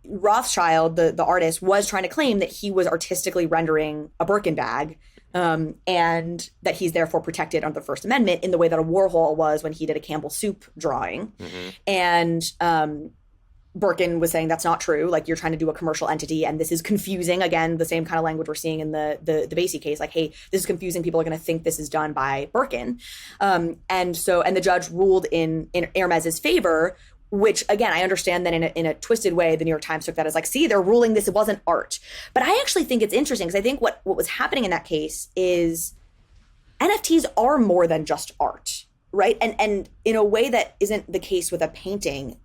Rothschild, the artist, was trying to claim that he was artistically rendering a Birkin bag, and that he's therefore protected under the First Amendment in the way that a Warhol was when he did a Campbell soup drawing. And Birkin was saying that's not true. Like, you're trying to do a commercial entity, and this is confusing. Again, the same kind of language we're seeing in the Basey case. Like, hey, this is confusing. People are going to think this is done by Birkin. And the judge ruled in Hermès's favor, which, again, I understand that in a twisted way, the New York Times took that as like, see, they're ruling this, it wasn't art. But I actually think it's interesting, because I think what was happening in that case is NFTs are more than just art, right? And in a way that isn't the case with a painting,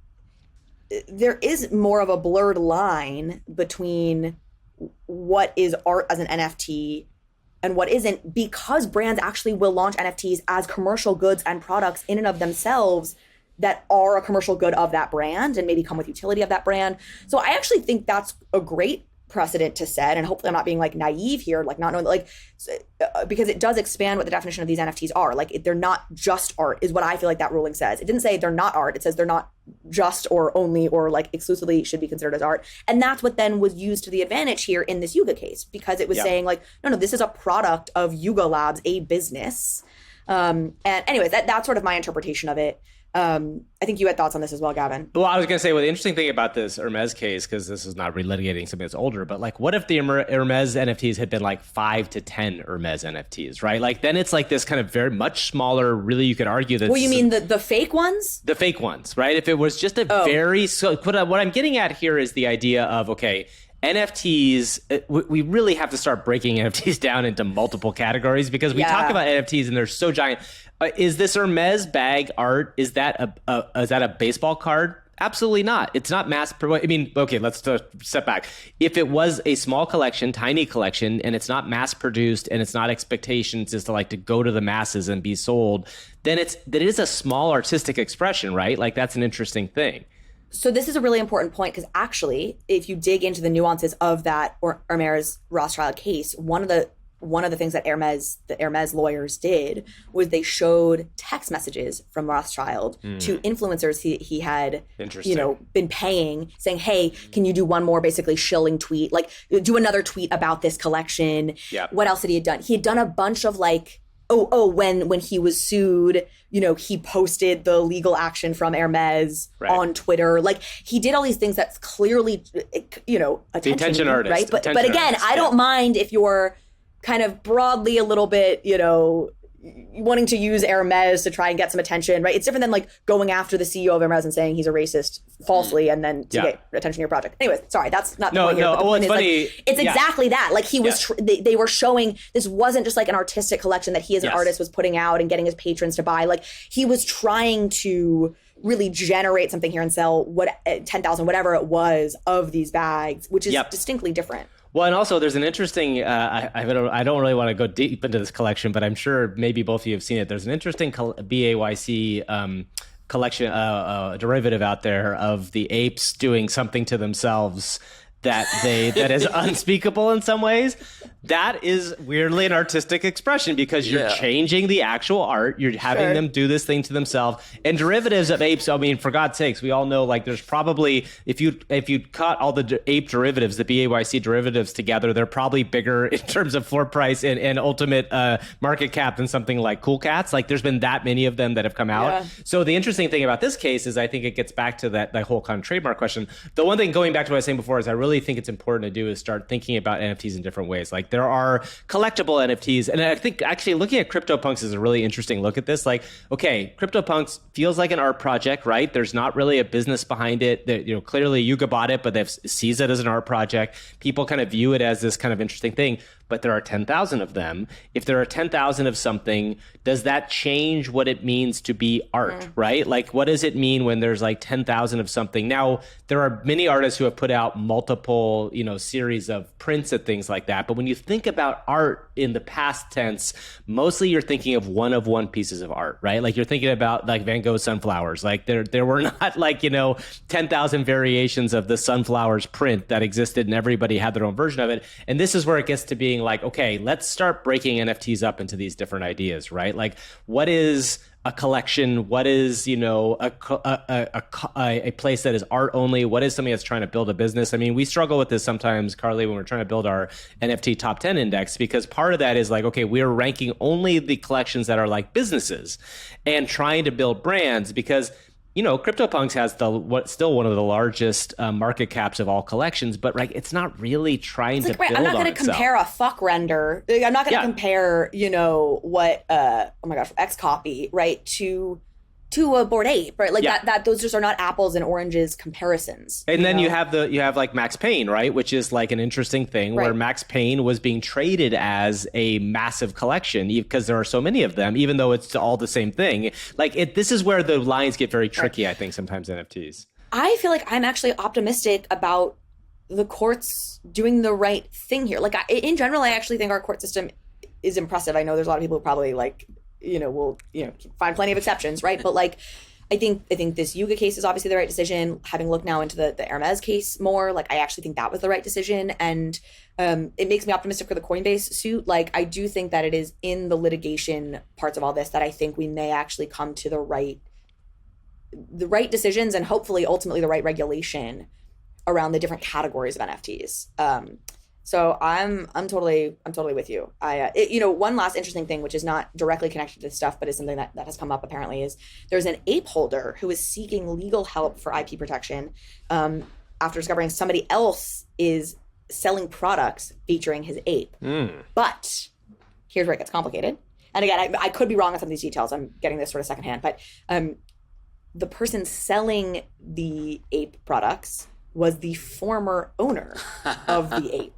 there is more of a blurred line between what is art as an NFT and what isn't, because brands actually will launch NFTs as commercial goods and products in and of themselves that are a commercial good of that brand and maybe come with utility of that brand. So I actually think that's a great precedent to set, and hopefully I'm not being like naive here, like not knowing, like, because it does expand what the definition of these NFTs are. Like, they're not just art is what I feel like that ruling says. It didn't say they're not art. It says they're not just or only or like exclusively should be considered as art. And that's what then was used to the advantage here in this Yuga case, because it was saying like, no, this is a product of Yuga Labs, a business. And anyways, that's sort of my interpretation of it. I think you had thoughts on this as well, Gavin. Well, I was going to say, well, the interesting thing about this Hermès case, because this is not relitigating something that's older, but like, what if the Hermès NFTs had been like 5 to 10 Hermès NFTs, right? Like, then it's like this kind of very much smaller, really, you could argue that. Well, you mean the fake ones? The fake ones, right? If it was just a what I'm getting at here is the idea of, okay, NFTs, we really have to start breaking NFTs down into multiple categories, because we talk about NFTs and they're so giant. Is this Hermès bag art? Is that a baseball card? Absolutely not. It's not okay, let's step back. If it was a small collection, tiny collection, and it's not mass produced and it's not expectations just to go to the masses and be sold, then it is a small artistic expression, right? Like, that's an interesting thing. So this is a really important point, because actually, if you dig into the nuances of that Hermès Rothschild case, one of the things that the Hermès lawyers did was they showed text messages from Rothschild to influencers he had, been paying, saying, hey, can you do one more basically shilling tweet? Like, do another tweet about this collection. Yep. What else had he done? He had done a bunch of when he was sued, he posted the legal action from Hermès on Twitter. Like, he did all these things that's clearly, attention artist, right? But again, I don't mind if you're kind of broadly a little bit, wanting to use Hermès to try and get some attention, right? It's different than going after the CEO of Hermès and saying he's a racist falsely and then to get attention to your project. Anyways, sorry, that's not the point here. But the point is, funny. It's exactly that. Like, he was, they were showing, this wasn't just like an artistic collection that he as an artist was putting out and getting his patrons to buy. Like, he was trying to really generate something here and sell 10,000, whatever it was, of these bags, which is distinctly different. Well, and also there's an interesting, I don't really want to go deep into this collection, but I'm sure maybe both of you have seen it. There's an interesting BAYC collection, derivative out there of the apes doing something to themselves that is unspeakable in some ways. That is weirdly an artistic expression, because you're changing the actual art. You're having them do this thing to themselves. And derivatives of apes, I mean, for God's sakes, we all know, like, there's probably, if you cut all the ape derivatives, the BAYC derivatives together, they're probably bigger in terms of floor price and ultimate market cap than something like Cool Cats. Like, there's been that many of them that have come out. Yeah. So the interesting thing about this case is I think it gets back to that whole kind of trademark question. The one thing, going back to what I was saying before, is I really think it's important to do is start thinking about NFTs in different ways. Like, there are collectible NFTs, and I think actually looking at CryptoPunks is a really interesting look at this. Like, okay, CryptoPunks feels like an art project, right? There's not really a business behind it. That, clearly Yuga bought it, but they sees it as an art project. People kind of view it as this kind of interesting thing. But there are 10,000 of them. If there are 10,000 of something, does that change what it means to be art, right? Like, what does it mean when there's like 10,000 of something? Now, there are many artists who have put out multiple, series of prints and things like that. But when you think about art in the past tense, mostly you're thinking of one pieces of art, right? Like, you're thinking about like Van Gogh's sunflowers. Like, there were not like, 10,000 variations of the sunflowers print that existed, and everybody had their own version of it. And this is where it gets to being like, okay, let's start breaking NFTs up into these different ideas, right? Like, what is a collection? What is, a place that is art only? What is something that's trying to build a business? I mean, we struggle with this sometimes, Carly, when we're trying to build our NFT top 10 index, because part of that is like, okay, we're ranking only the collections that are like businesses and trying to build brands, because CryptoPunks has still one of the largest market caps of all collections, but it's not really trying to build on itself. I'm not going to compare a fuck render. I'm not going to compare, what X copy, right, to a Bored Ape, right? Like that those just are not apples and oranges comparisons. And then you have like Max Payne, right? Which is like an interesting thing where Max Payne was being traded as a massive collection because there are so many of them, even though it's all the same thing. This is where the lines get very tricky, I think, sometimes NFTs. I feel like I'm actually optimistic about the courts doing the right thing here. In general, I actually think our court system is impressive. I know there's a lot of people who probably will find plenty of exceptions, right? But I think this Yuga case is obviously the right decision. Having looked now into the Hermès case more, I actually think that was the right decision, and it makes me optimistic for the Coinbase suit. I do think that it is in the litigation parts of all this that I think we may actually come to the right decisions, and hopefully ultimately the right regulation around the different categories of NFTs. So I'm totally with you. One last interesting thing, which is not directly connected to this stuff, but is something that has come up apparently, is there's an ape holder who is seeking legal help for IP protection after discovering somebody else is selling products featuring his ape. But here's where it gets complicated. And again, I could be wrong on some of these details. I'm getting this sort of secondhand, but the person selling the ape products was the former owner of the ape.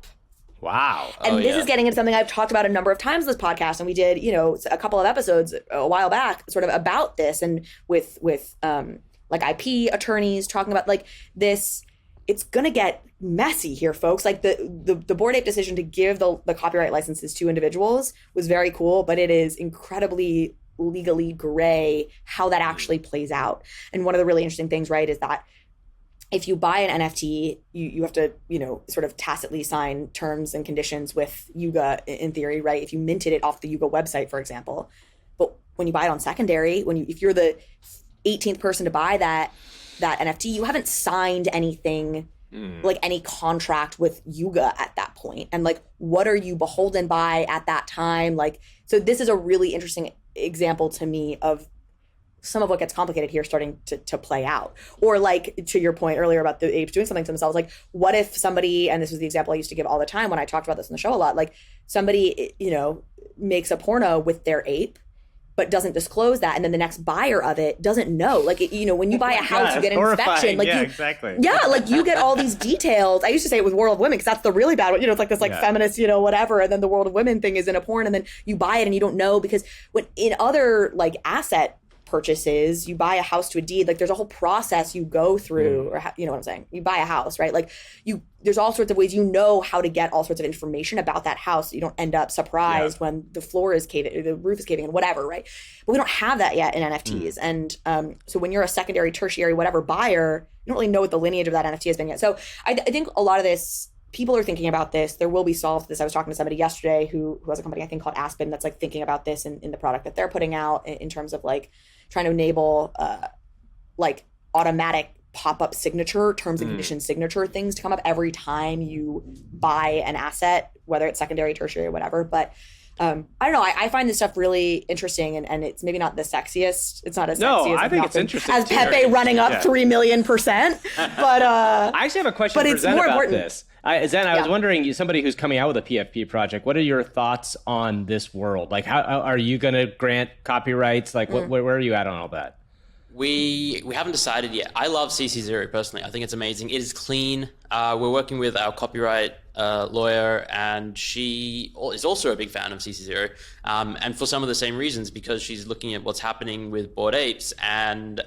Wow. And this is getting into something I've talked about a number of times in this podcast. And we did, a couple of episodes a while back sort of about this, and with like IP attorneys talking about like this. It's going to get messy here, folks. Like the Bored Ape decision to give the copyright licenses to individuals was very cool, but it is incredibly legally gray how that actually plays out. And one of the really interesting things, right, is that if you buy an NFT, you have to, sort of tacitly sign terms and conditions with Yuga in theory, right? If you minted it off the Yuga website, for example. But when you buy it on secondary, if you're the 18th person to buy that NFT, you haven't signed anything, like any contract with Yuga at that point. And like, what are you beholden by at that time? Like, so this is a really interesting example to me of some of what gets complicated here starting to play out. Or like, to your point earlier about the apes doing something to themselves, like what if somebody, and this was the example I used to give all the time when I talked about this on the show a lot, like somebody, makes a porno with their ape, but doesn't disclose that, and then the next buyer of it doesn't know. Like, when you buy a house, you get an inspection. Like, exactly. Yeah, like you get all these details. I used to say it with World of Women, because that's the really bad one. It's like this feminist, whatever, and then the World of Women thing is in a porn, and then you buy it and you don't know, because when in other like asset purchases, you buy a house to a deed, like there's a whole process you go through, or you know what I'm saying? You buy a house, right? Like there's all sorts of ways how to get all sorts of information about that house, so you don't end up surprised when the floor is caving, the roof is caving in, whatever, right? But we don't have that yet in NFTs. And so when you're a secondary, tertiary, whatever buyer, you don't really know what the lineage of that NFT has been yet. So I think a lot of this, people are thinking about this. There will be solves to this. I was talking to somebody yesterday who has a company, I think, called Aspen, that's like thinking about this in the product that they're putting out in terms of like trying to enable like automatic pop-up signature, terms and conditions signature things to come up every time you buy an asset, whether it's secondary, tertiary, or whatever. But I don't know. I find this stuff really interesting, and it's maybe not the sexiest. It's not as sexy as I think it's interesting as Pepe running up 3 million%. But I actually have a question for Zen about important. this. Zen, I was wondering, somebody who's coming out with a PFP project, what are your thoughts on this world? Like, how are you going to grant copyrights? Like, where are you at on all that? We haven't decided yet. I love CC0 personally. I think it's amazing. It is clean. We're working with our copyright lawyer, and she is also a big fan of CC0, and for some of the same reasons, because she's looking at what's happening with Bored Apes, and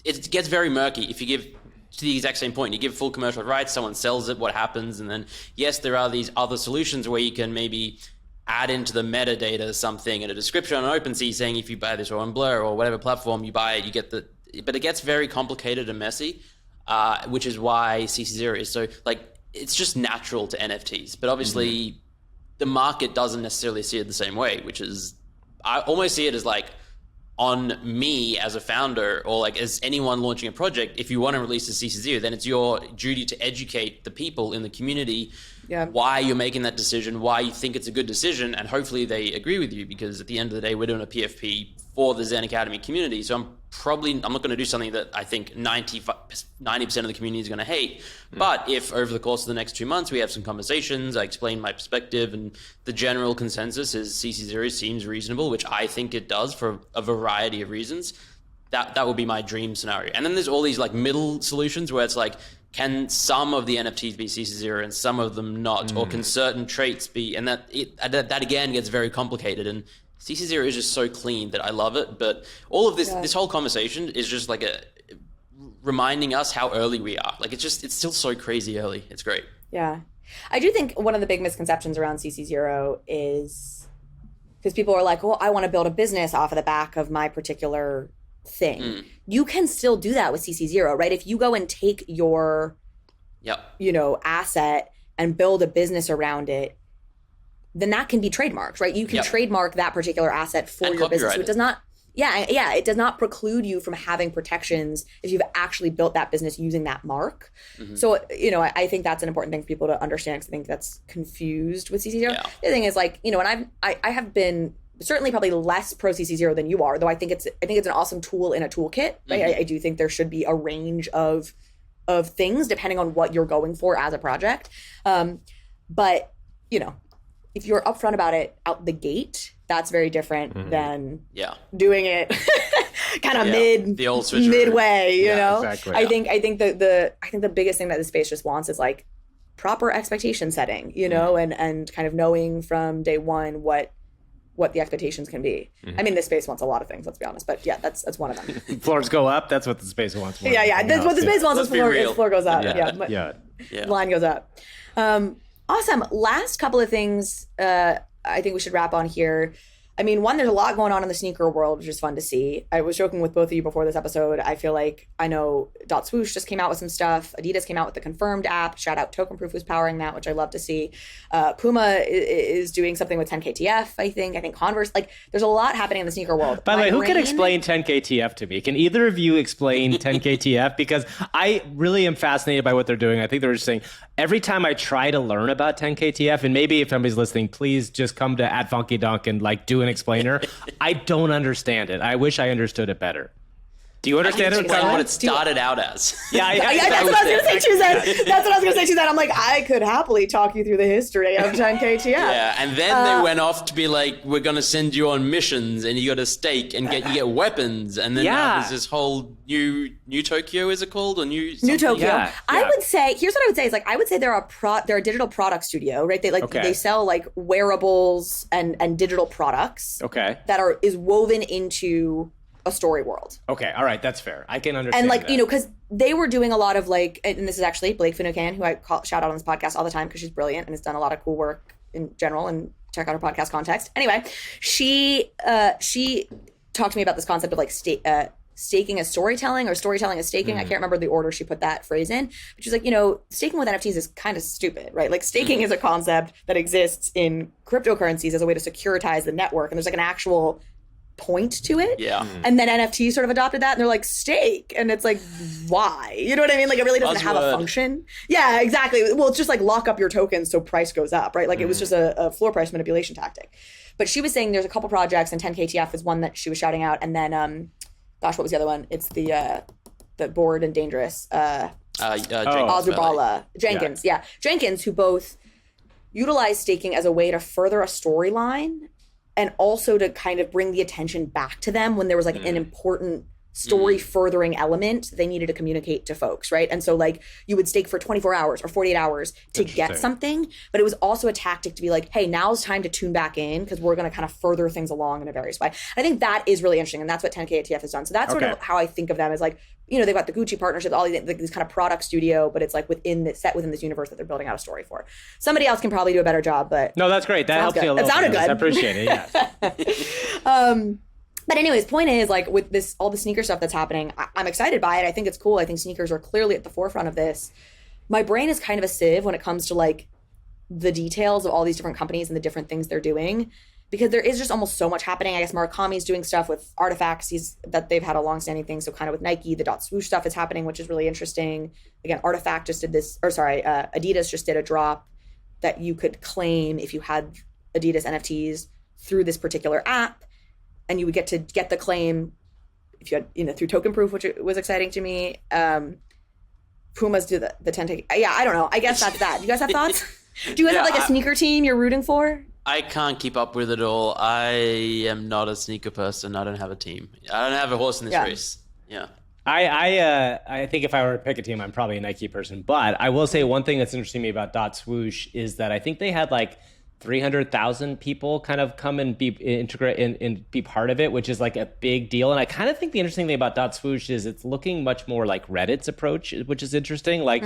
it gets very murky if you give, to the exact same point, you give full commercial rights, someone sells it, what happens? And then, yes, there are these other solutions where you can maybe add into the metadata something in a description on OpenSea saying if you buy this or on Blur or whatever platform you buy it, you get but it gets very complicated and messy, which is why CC0 is so, like, it's just natural to NFTs. But obviously the market doesn't necessarily see it the same way, which is, I almost see it as like, on me as a founder, or like as anyone launching a project, if you want to release a CC0, then it's your duty to educate the people in the community why you're making that decision, why you think it's a good decision, and hopefully they agree with you, because at the end of the day, we're doing a PFP for the Zen Academy community. So I'm not going to do something that I think 90% of the community is going to hate. But if over the course of the next 2 months we have some conversations, I explain my perspective, and the general consensus is CC0 seems reasonable, which I think it does for a variety of reasons, that would be my dream scenario. And then there's all these like middle solutions where it's like, can some of the NFTs be CC0 and some of them not, or can certain traits be, and that again gets very complicated. And CC0 is just so clean that I love it. But all of this whole conversation is just like reminding us how early we are. Like, it's still so crazy early. It's great. Yeah. I do think one of the big misconceptions around CC0 is because people are like, well, I want to build a business off of the back of my particular thing. You can still do that with CC0, right? If you go and take your asset and build a business around it, then that can be trademarked, right? You can trademark that particular asset for your business. So it does not Yeah, it does not preclude you from having protections if you've actually built that business using that mark. So, I think that's an important thing for people to understand, because I think that's confused with CC0. Yeah. The thing is, like, and I have been certainly probably less pro CC0 than you are, though I think it's an awesome tool in a toolkit. Right? I do think there should be a range of things depending on what you're going for as a project. But, if you're upfront about it out the gate, that's very different than doing it kind of the old switcheroo. midway, you know? Exactly. I think the biggest thing that the space just wants is like proper expectation setting, and kind of knowing from day one what the expectations can be. I mean, this space wants a lot of things, let's be honest, but yeah, that's one of them. Floors go up, that's what the space wants. That's what the space wants. Let's is floor goes up. Yeah. Line goes up. Awesome. Last couple of things I think we should wrap on here. I mean, one, there's a lot going on in the sneaker world, which is fun to see. I was joking with both of you before this episode. I feel like I know .swoosh just came out with some stuff. Adidas came out with the Confirmed app. Shout out Token Proof, who's powering that, which I love to see. Puma is doing something with 10KTF, I think. I think Converse. Like, there's a lot happening in the sneaker world. By the way, who can explain 10KTF to me? Can either of you explain 10KTF? Because I really am fascinated by what they're doing. I think they're just saying, every time I try to learn about 10KTF, and maybe if somebody's listening, please just come to @FunkyDunk and like do an explainer. I don't understand it. I wish I understood it better. Do you understand it? What it started out as. Yeah, that's what I was going to say, Chuzan. That's what I was going to say, Chuzan. I'm like, I could happily talk you through the history of 10KTF. Yeah, and then they went off to be like, we're going to send you on missions, and you got a stake, and you get weapons, and then now there's this whole new Tokyo, is it called? Or New Tokyo. Yeah. I would say, here's what I would say, is like, I would say they're a digital product studio, right? They sell like wearables and digital products. Okay. That is woven into a story world. Okay, all right, that's fair. I can understand. And like, that. because they were doing a lot of like, and this is actually Blake Finucane, who I shout out on this podcast all the time because she's brilliant and has done a lot of cool work in general, and check out her podcast Context. Anyway, she talked to me about this concept of like staking as storytelling, or storytelling as staking. I can't remember the order she put that phrase in, but she's like, staking with NFTs is kind of stupid, right? Like, staking is a concept that exists in cryptocurrencies as a way to securitize the network, and there's like an actual point to it. Yeah. And then NFTs sort of adopted that, and they're like, stake. And it's like, why? You know what I mean? Like, it really doesn't have a function. Yeah, exactly. Well, it's just like lock up your tokens so price goes up, right? Like, it was just a floor price manipulation tactic. But she was saying there's a couple projects, and 10KTF is one that she was shouting out. And then, gosh, what was the other one? It's the Bored and Dangerous. Ozubala. Jenkins. Yeah. Jenkins, who both utilize staking as a way to further a storyline, and also to kind of bring the attention back to them when there was like an important story furthering element they needed to communicate to folks, right? And so like, you would stake for 24 hours or 48 hours to get something, but it was also a tactic to be like, hey, now's time to tune back in because we're going to kind of further things along in a various way. I think that is really interesting, and that's what 10KTF has done. So that's sort of how I think of them, as like, they've got the Gucci partnership, all these, like, this kind of product studio, but it's like within this universe that they're building out a story for. Somebody else can probably do a better job, but no, that's great. That helps you a little. It sounded good. I appreciate it. Yeah. But anyways, point is, like, with all the sneaker stuff that's happening, I'm excited by it. I think it's cool. I think sneakers are clearly at the forefront of this. My brain is kind of a sieve when it comes to like the details of all these different companies and the different things they're doing, because there is just almost so much happening. I guess Murakami's doing stuff with artifacts. That they've had a long-standing thing. So kind of with Nike, the .swoosh stuff is happening, which is really interesting. Again, Artifact just did this, Adidas just did a drop that you could claim if you had Adidas NFTs through this particular app, and you would get to get the claim if you had, through token proof, which was exciting to me. Pumas do the 10. Yeah, I don't know. I guess that's that. Do you guys have thoughts? Do you guys have like a sneaker team you're rooting for? I can't keep up with it all. I am not a sneaker person. I don't have a team. I don't have a horse in this race. Yeah. I think if I were to pick a team, I'm probably a Nike person. But I will say one thing that's interesting to me about .swoosh is that I think they had like 300,000 people kind of come and be integrate and be part of it, which is like a big deal. And I kind of think the interesting thing about .swoosh is it's looking much more like Reddit's approach, which is interesting. Like,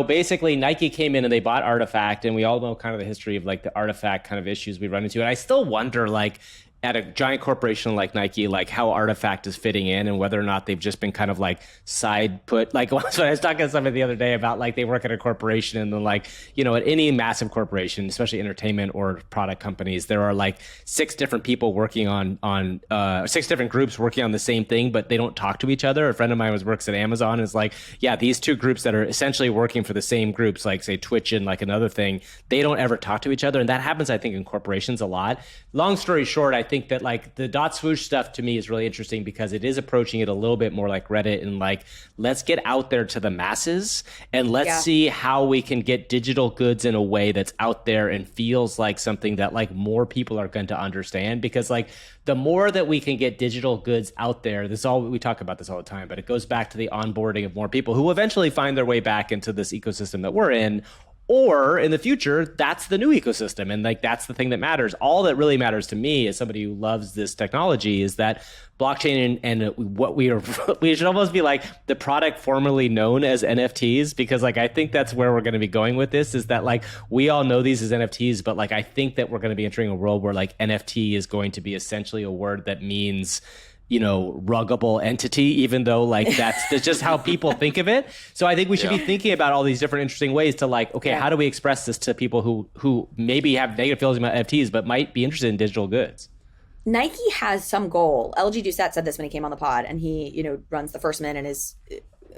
basically Nike came in and they bought Artifact, and we all know kind of the history of like the Artifact kind of issues we run into. And I still wonder, like, at a giant corporation like Nike, like how Artifact is fitting in and whether or not they've just been kind of like side put. Like when I was talking to somebody the other day about like they work at a corporation and then like, you know, at any massive corporation, especially entertainment or product companies, there are like 6 different people working on 6 different groups working on the same thing, but they don't talk to each other. A friend of mine works at Amazon is like, yeah, these 2 groups that are essentially working for the same groups, like say Twitch and like another thing, they don't ever talk to each other. And that happens, I think, in corporations a lot. Long story short, I think that like the dot swoosh stuff to me is really interesting because it is approaching it a little bit more like Reddit and like, let's get out there to the masses and let's see how we can get digital goods in a way that's out there and feels like something that like more people are going to understand. Because like the more that we can get digital goods out there, we talk about this all the time, but it goes back to the onboarding of more people who eventually find their way back into this ecosystem that we're in. Or in the future, that's the new ecosystem. And like, that's the thing that matters. All that really matters to me as somebody who loves this technology is that blockchain and what we should almost be like the product formerly known as NFTs, because like, I think that's where we're going to be going with this is that like, we all know these as NFTs, but like, I think that we're going to be entering a world where like NFT is going to be essentially a word that means, you know, ruggable entity, even though like that's just how people think of it. So I think we should be thinking about all these different interesting ways to like, okay, how do we express this to people who maybe have negative feelings about NFTs, but might be interested in digital goods? Nike has some goal. LG Doucette said this when he came on the pod, and he, you know, runs the First Mint and is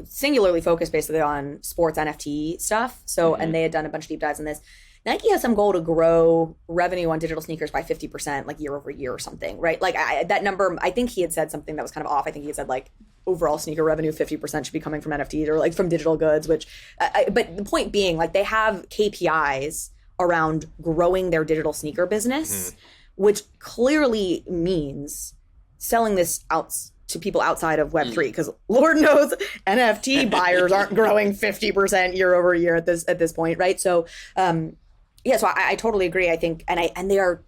singularly focused basically on sports NFT stuff. So, and they had done a bunch of deep dives in this. Nike has some goal to grow revenue on digital sneakers by 50%, like year over year or something, right? Like that number, I think he had said something that was kind of off. I think he had said like overall sneaker revenue, 50% should be coming from NFTs or like from digital goods, which, but the point being, like they have KPIs around growing their digital sneaker business, which clearly means selling this out to people outside of Web3, because Lord knows NFT buyers aren't growing 50% year over year at this point, right? So, so I totally agree. I think, and they are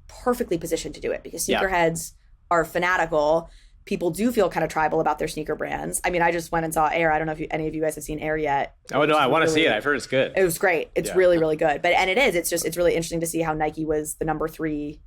perfectly positioned to do it because sneakerheads are fanatical. People do feel kind of tribal about their sneaker brands. I mean, I just went and saw Ayer. I don't know if any of you guys have seen Ayer yet. Oh no, I want to see it. I've heard it's good. It was great. It's really, really good. And it is. It's really interesting to see how Nike was the number 3,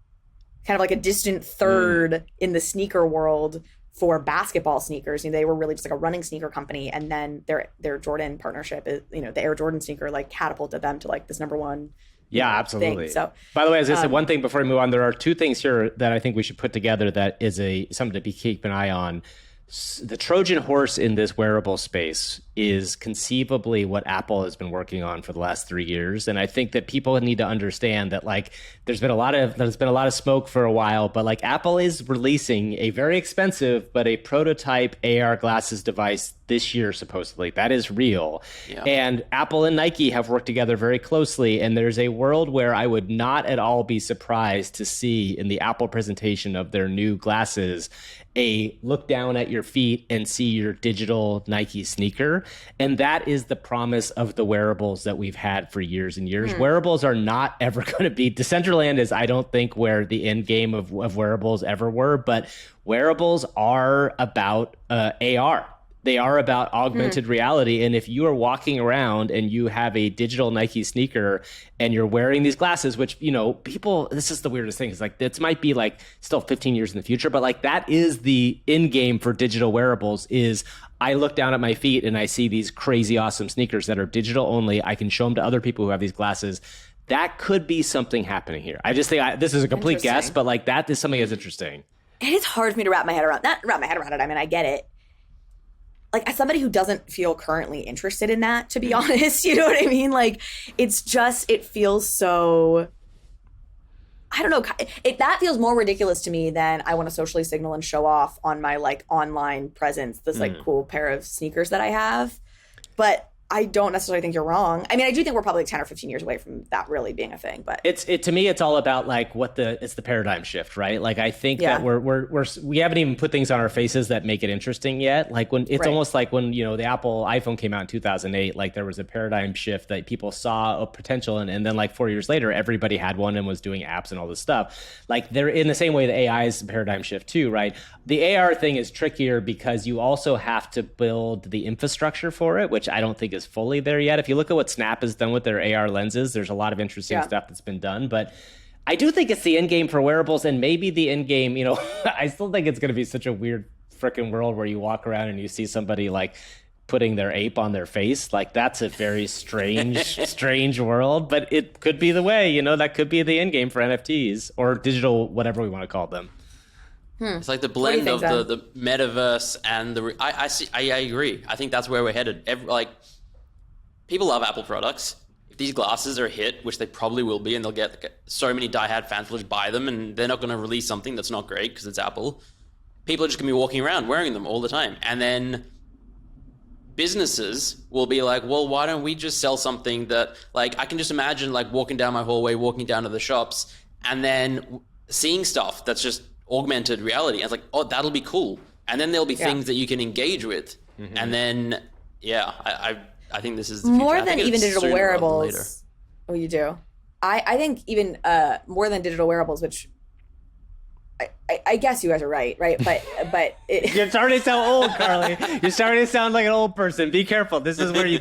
kind of like a distant third in the sneaker world for basketball sneakers. You know, they were really just like a running sneaker company, and then their Jordan partnership is, you know, the Air Jordan sneaker like catapulted them to like this number 1. Yeah, absolutely. So, by the way, as I said, one thing before we move on, there are 2 things here that I think we should put together that is something to keep an eye on. The Trojan horse in this wearable space is conceivably what Apple has been working on for the last 3 years, and I think that people need to understand that like there's been a lot of smoke for a while, but like Apple is releasing a very expensive but a prototype AR glasses device this year, supposedly. That is real. And Apple and Nike have worked together very closely, and there's a world where I would not at all be surprised to see in the Apple presentation of their new glasses a look down at your feet and see your digital Nike sneaker. And that is the promise of the wearables that we've had for years and years. Wearables are not ever going to be, Decentraland is, I don't think, where the end game of wearables ever were, but wearables are about AR. They are about augmented reality. And if you are walking around and you have a digital Nike sneaker and you're wearing these glasses, which, you know, people, this is the weirdest thing. It's like, this might be like still 15 years in the future, but like that is the end game for digital wearables is I look down at my feet and I see these crazy awesome sneakers that are digital only. I can show them to other people who have these glasses. That could be something happening here. I just think this is a complete guess, but like that is something that's interesting. It is hard for me to wrap my head around it. I mean, I get it. Like, as somebody who doesn't feel currently interested in that, to be honest, you know what I mean? Like, it's just, it feels so, I don't know. That feels more ridiculous to me than I want to socially signal and show off on my, like, online presence, this, like, cool pair of sneakers that I have. But I don't necessarily think you're wrong. I mean, I do think we're probably 10 or 15 years away from that really being a thing. But to me, it's all about like it's the paradigm shift, right? Like I think that we haven't even put things on our faces that make it interesting yet. Like when it's almost like when, you know, the Apple iPhone came out in 2008, like there was a paradigm shift that people saw a potential in, and then like 4 years later, everybody had one and was doing apps and all this stuff. Like they're in the same way the AI is a paradigm shift too, right? The AR thing is trickier because you also have to build the infrastructure for it, which I don't think is fully there yet. If you look at what Snap has done with their AR lenses, there's a lot of interesting stuff that's been done. But I do think it's the end game for wearables, and maybe the end game, you know, I still think it's going to be such a weird freaking world where you walk around and you see somebody like putting their ape on their face. Like, that's a very strange world, but it could be the way, you know, that could be the end game for NFTs or digital, whatever we want to call them. It's like the blend of the metaverse and the. I agree. I think that's where we're headed. People love Apple products. If these glasses are a hit, which they probably will be, and they'll get so many diehard fans will just buy them, and they're not going to release something that's not great because it's Apple. People are just going to be walking around wearing them all the time, and then businesses will be like, well, why don't we just sell something that, like, I can just imagine like walking down my hallway, walking down to the shops, and then seeing stuff that's just augmented reality. And it's like, oh, that'll be cool. And then there'll be things that you can engage with, and then I think this is the future. More than even digital wearables. Oh, you do? I think even more than digital wearables, which I guess you guys are right? But you're starting to sound old, Carly. You're starting to sound like an old person. Be careful. This is where you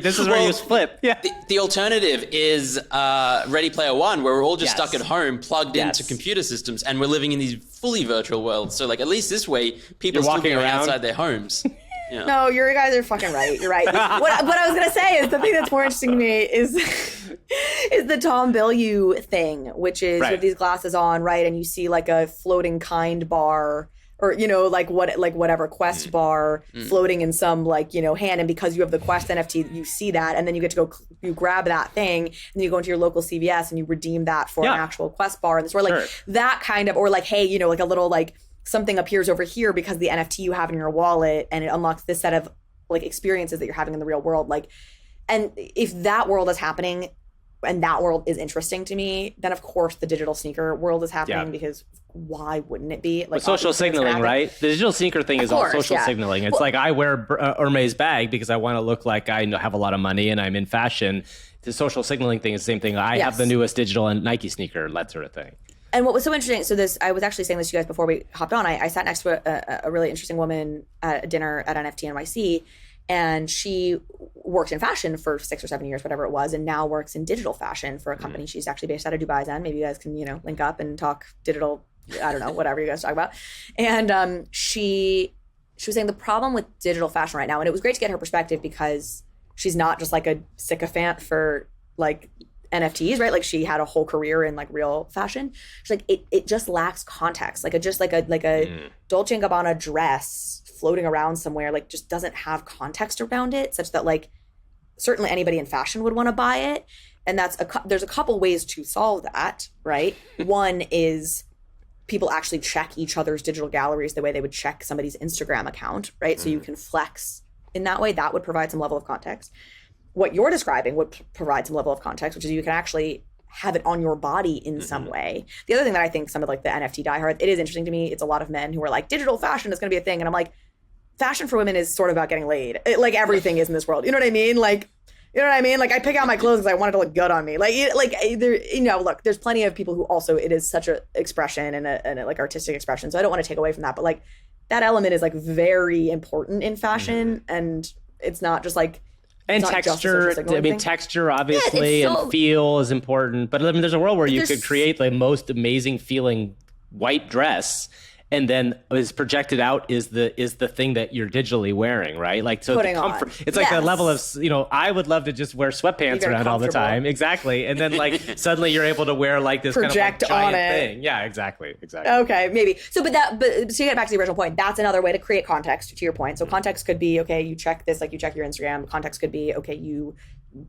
flip. Yeah. The alternative is Ready Player One, where we're all just stuck at home, plugged into computer systems, and we're living in these fully virtual worlds. So, like, at least this way, people are still walking around outside their homes. Yeah. No, you guys are fucking right. You're right. What I was gonna say is the thing that's more interesting to me is the Tom Bilyeu thing, which is you have these glasses on, right, and you see like a floating kind bar, or you know, like whatever Quest bar floating in some like, you know, hand, and because you have the Quest NFT, you see that, and then you get to go, you grab that thing, and you go into your local CVS and you redeem that for an actual Quest bar, and sort of like that kind of, or like, hey, you know, like a little like something appears over here because the NFT you have in your wallet, and it unlocks this set of like experiences that you're having in the real world. Like, and if that world is happening and that world is interesting to me, then of course the digital sneaker world is happening, because why wouldn't it be? Like, social signaling, right? The digital sneaker thing is all social signaling. It's like, I wear Hermès bag because I want to look like I have a lot of money and I'm in fashion. The social signaling thing is the same thing. I have the newest digital and Nike sneaker, that sort of thing. And what was so interesting, so this, I was actually saying this to you guys before we hopped on. I sat next to a really interesting woman at a dinner at NFT NYC, and she worked in fashion for 6 or 7 years, whatever it was, and now works in digital fashion for a company. She's actually based out of Dubai. Zen. Maybe you guys can, you know, link up and talk digital, I don't know, whatever you guys talk about. And she was saying the problem with digital fashion right now, and it was great to get her perspective because she's not just like a sycophant for like NFTs, right? Like, she had a whole career in like real fashion. She's like, it just lacks context. Like, just like a Dolce & Gabbana dress floating around somewhere, like, just doesn't have context around it, such that like certainly anybody in fashion would want to buy it. And there's a couple ways to solve that, right? One is people actually check each other's digital galleries the way they would check somebody's Instagram account, right? So you can flex in that way. That would provide some level of context. What you're describing would provide some level of context, which is you can actually have it on your body in some way. The other thing that I think some of like the NFT diehards, it is interesting to me, it's a lot of men who are like, digital fashion is going to be a thing. And I'm like, fashion for women is sort of about getting laid. Like, everything is in this world. You know what I mean? Like, you know what I mean? Like, I pick out my clothes because I want it to look good on me. Like there, you know, look, there's plenty of people who also, it is such a expression and a like artistic expression. So I don't want to take away from that. But like, that element is like very important in fashion. And it's not just like, and texture, I mean, texture, obviously, and feel is important. But I mean, there's a world where you could create the most amazing feeling white dress, and then is projected out is the thing that you're digitally wearing, right? Like, so the comfort, it's like a level of, you know, I would love to just wear sweatpants around all the time. Exactly. And then like suddenly you're able to wear like this project kind of like giant thing. Yeah, exactly. Okay, maybe. So, but to get back to the original point, that's another way to create context, to your point. So context could be, okay, you check this, like you check your Instagram. Context could be, okay, you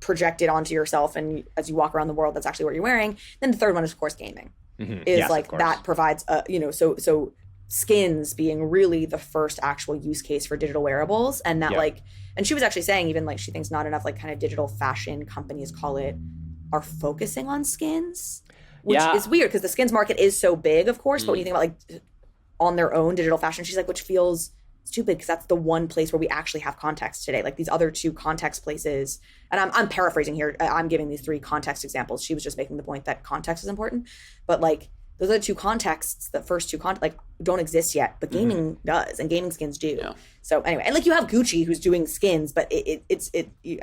project it onto yourself, and as you walk around the world, that's actually what you're wearing. Then the third one is, of course, gaming. Is like, that provides, you know, so skins being really the first actual use case for digital wearables. And that like, and she was actually saying even like, she thinks not enough like kind of digital fashion companies are focusing on skins, which is weird because the skins market is so big, of course. But when you think about like on their own digital fashion, she's like, which feels stupid because that's the one place where we actually have context today. Like, these other two context places, and I'm paraphrasing here, I'm giving these 3 context examples. She was just making the point that context is important, but like, those are the 2 contexts, the first 2 like don't exist yet, but gaming does, and gaming skins do. Yeah. So anyway, and like you have Gucci who's doing skins, but I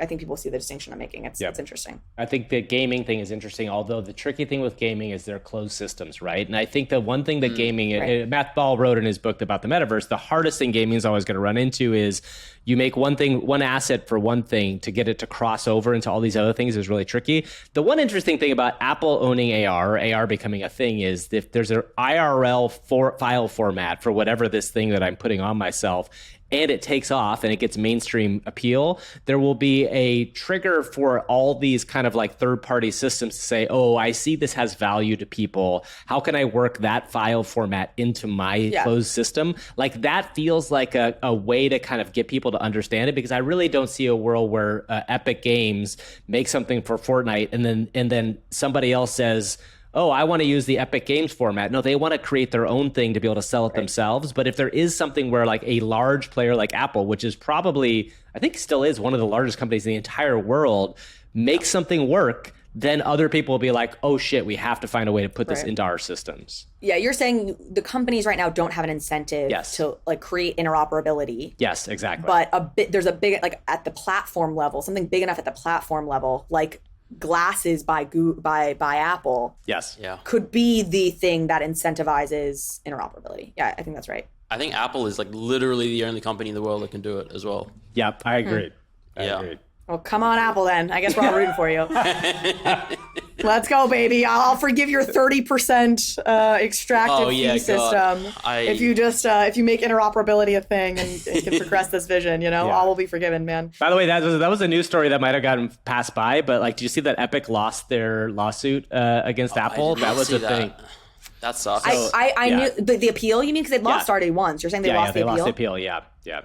think people see the distinction I'm making. It's interesting. I think the gaming thing is interesting, although the tricky thing with gaming is they're closed systems, right? And I think the one thing that gaming, Matt Ball wrote in his book about the metaverse, the hardest thing gaming is always going to run into is you make one asset for one thing to get it to cross over into all these other things is really tricky. The one interesting thing about Apple owning AR, or AR becoming a thing, is if there's an IRL file format for whatever this thing that I'm putting on myself, and it takes off and it gets mainstream appeal, there will be a trigger for all these kind of like third-party systems to say, oh, I see this has value to people. How can I work that file format into my closed system? Like that feels like a way to kind of get people to understand it, because I really don't see a world where Epic Games makes something for Fortnite and then somebody else says, oh, I want to use the Epic Games format. No, they want to create their own thing to be able to sell it themselves. But if there is something where like a large player like Apple, which is probably, I think still is one of the largest companies in the entire world, makes something work, then other people will be like, oh shit, we have to find a way to put this into our systems. Yeah, you're saying the companies right now don't have an incentive to like create interoperability. Yes, exactly. But there's a big, like at the platform level, something big enough at the platform level, like glasses by Apple, could be the thing that incentivizes interoperability. Yeah, I think that's right. I think Apple is like literally the only company in the world that can do it as well. Yep, I agree. I agree. Well, come on, Apple, then. I guess we're all rooting for you. Let's go, baby. I'll forgive your 30% extracted fee system if you make interoperability a thing and can progress this vision. All will be forgiven, man. By the way, that was a news story that might have gotten passed by, but like, did you see that Epic lost their lawsuit against Apple? That was a thing. That sucks. I knew the appeal. You mean because they lost already once? You're saying they lost the appeal? Lost the appeal. Yeah.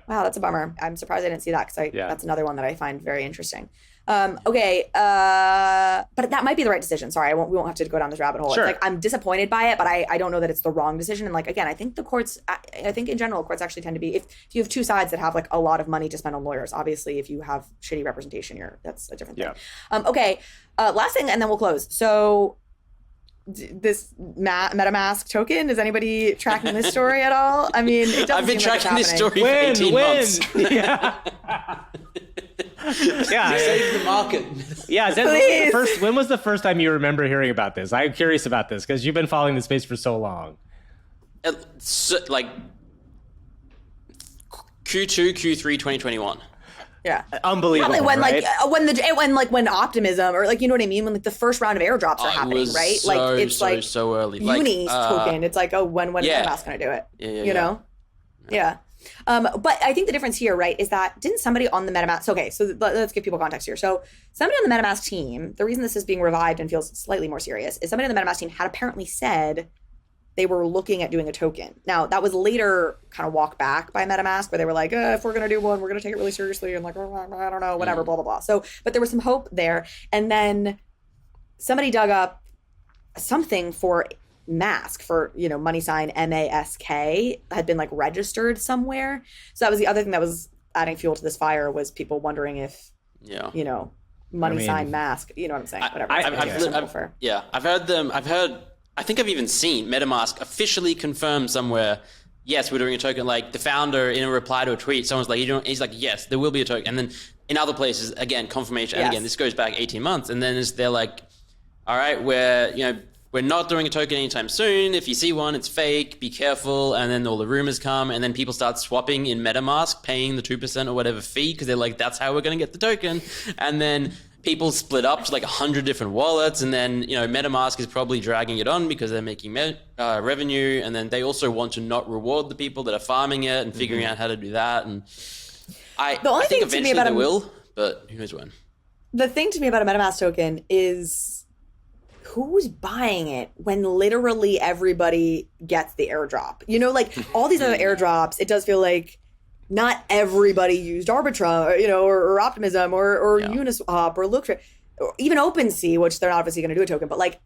Wow, that's a bummer. I'm surprised I didn't see that because that's another one that I find very interesting. Okay, but that might be the right decision. Sorry, we won't have to go down this rabbit hole. Sure. It's like I'm disappointed by it, but I don't know that it's the wrong decision. And like again, I think the courts. I think in general, courts actually tend to be if you have two sides that have like a lot of money to spend on lawyers. Obviously, if you have shitty representation, that's a different thing. Okay, last thing, and then we'll close. So. This MetaMask token, is anybody tracking this story at all? I mean, it doesn't I've been seem like tracking this story for 18 months. Yeah. Save the market. Yeah, when was the first time you remember hearing about this? I'm curious about this because you've been following the space for so long. Like Q2, Q3, 2021. Yeah, unbelievable. Probably when when optimism or like, you know what I mean, when like the first round of airdrops are happening, right? Like it's so early. Uni's token. It's like, oh, when MetaMask gonna do it? You know? Yeah. But I think the difference here, right, is that didn't somebody on the MetaMask? Okay, so let's give people context here. So somebody on the MetaMask team, the reason this is being revived and feels slightly more serious is somebody on the MetaMask team had apparently said they were looking at doing a token. Now, that was later kind of walked back by MetaMask, where they were like, if we're going to do one, we're going to take it really seriously. And like, I don't know, whatever, blah, blah, blah. So, but there was some hope there. And then somebody dug up something for mask for, money sign MASK had been like registered somewhere. So that was the other thing that was adding fuel to this fire, was people wondering if, money sign mask, you know what I'm saying? Whatever. I think I've even seen MetaMask officially confirm somewhere, yes, we're doing a token. Like the founder in a reply to a tweet, someone's like, he's like, yes, there will be a token. And then in other places, again, confirmation. And again, this goes back 18 months. And then they're like, all right, we're not doing a token anytime soon. If you see one, it's fake, be careful. And then all the rumors come, and then people start swapping in MetaMask, paying the 2% or whatever fee, because they're like, that's how we're going to get the token. And then people split up to like 100 different wallets, and then MetaMask is probably dragging it on because they're making revenue, and then they also want to not reward the people that are farming it and figuring out how to do that. And I think eventually they will, but who knows when. The thing to me about a MetaMask token is who's buying it when literally everybody gets the airdrop. Like all these other airdrops, it does feel like not everybody used Arbitrum, or Optimism, or Uniswap, or Looktrade, or even OpenSea, which they're obviously going to do a token. But like,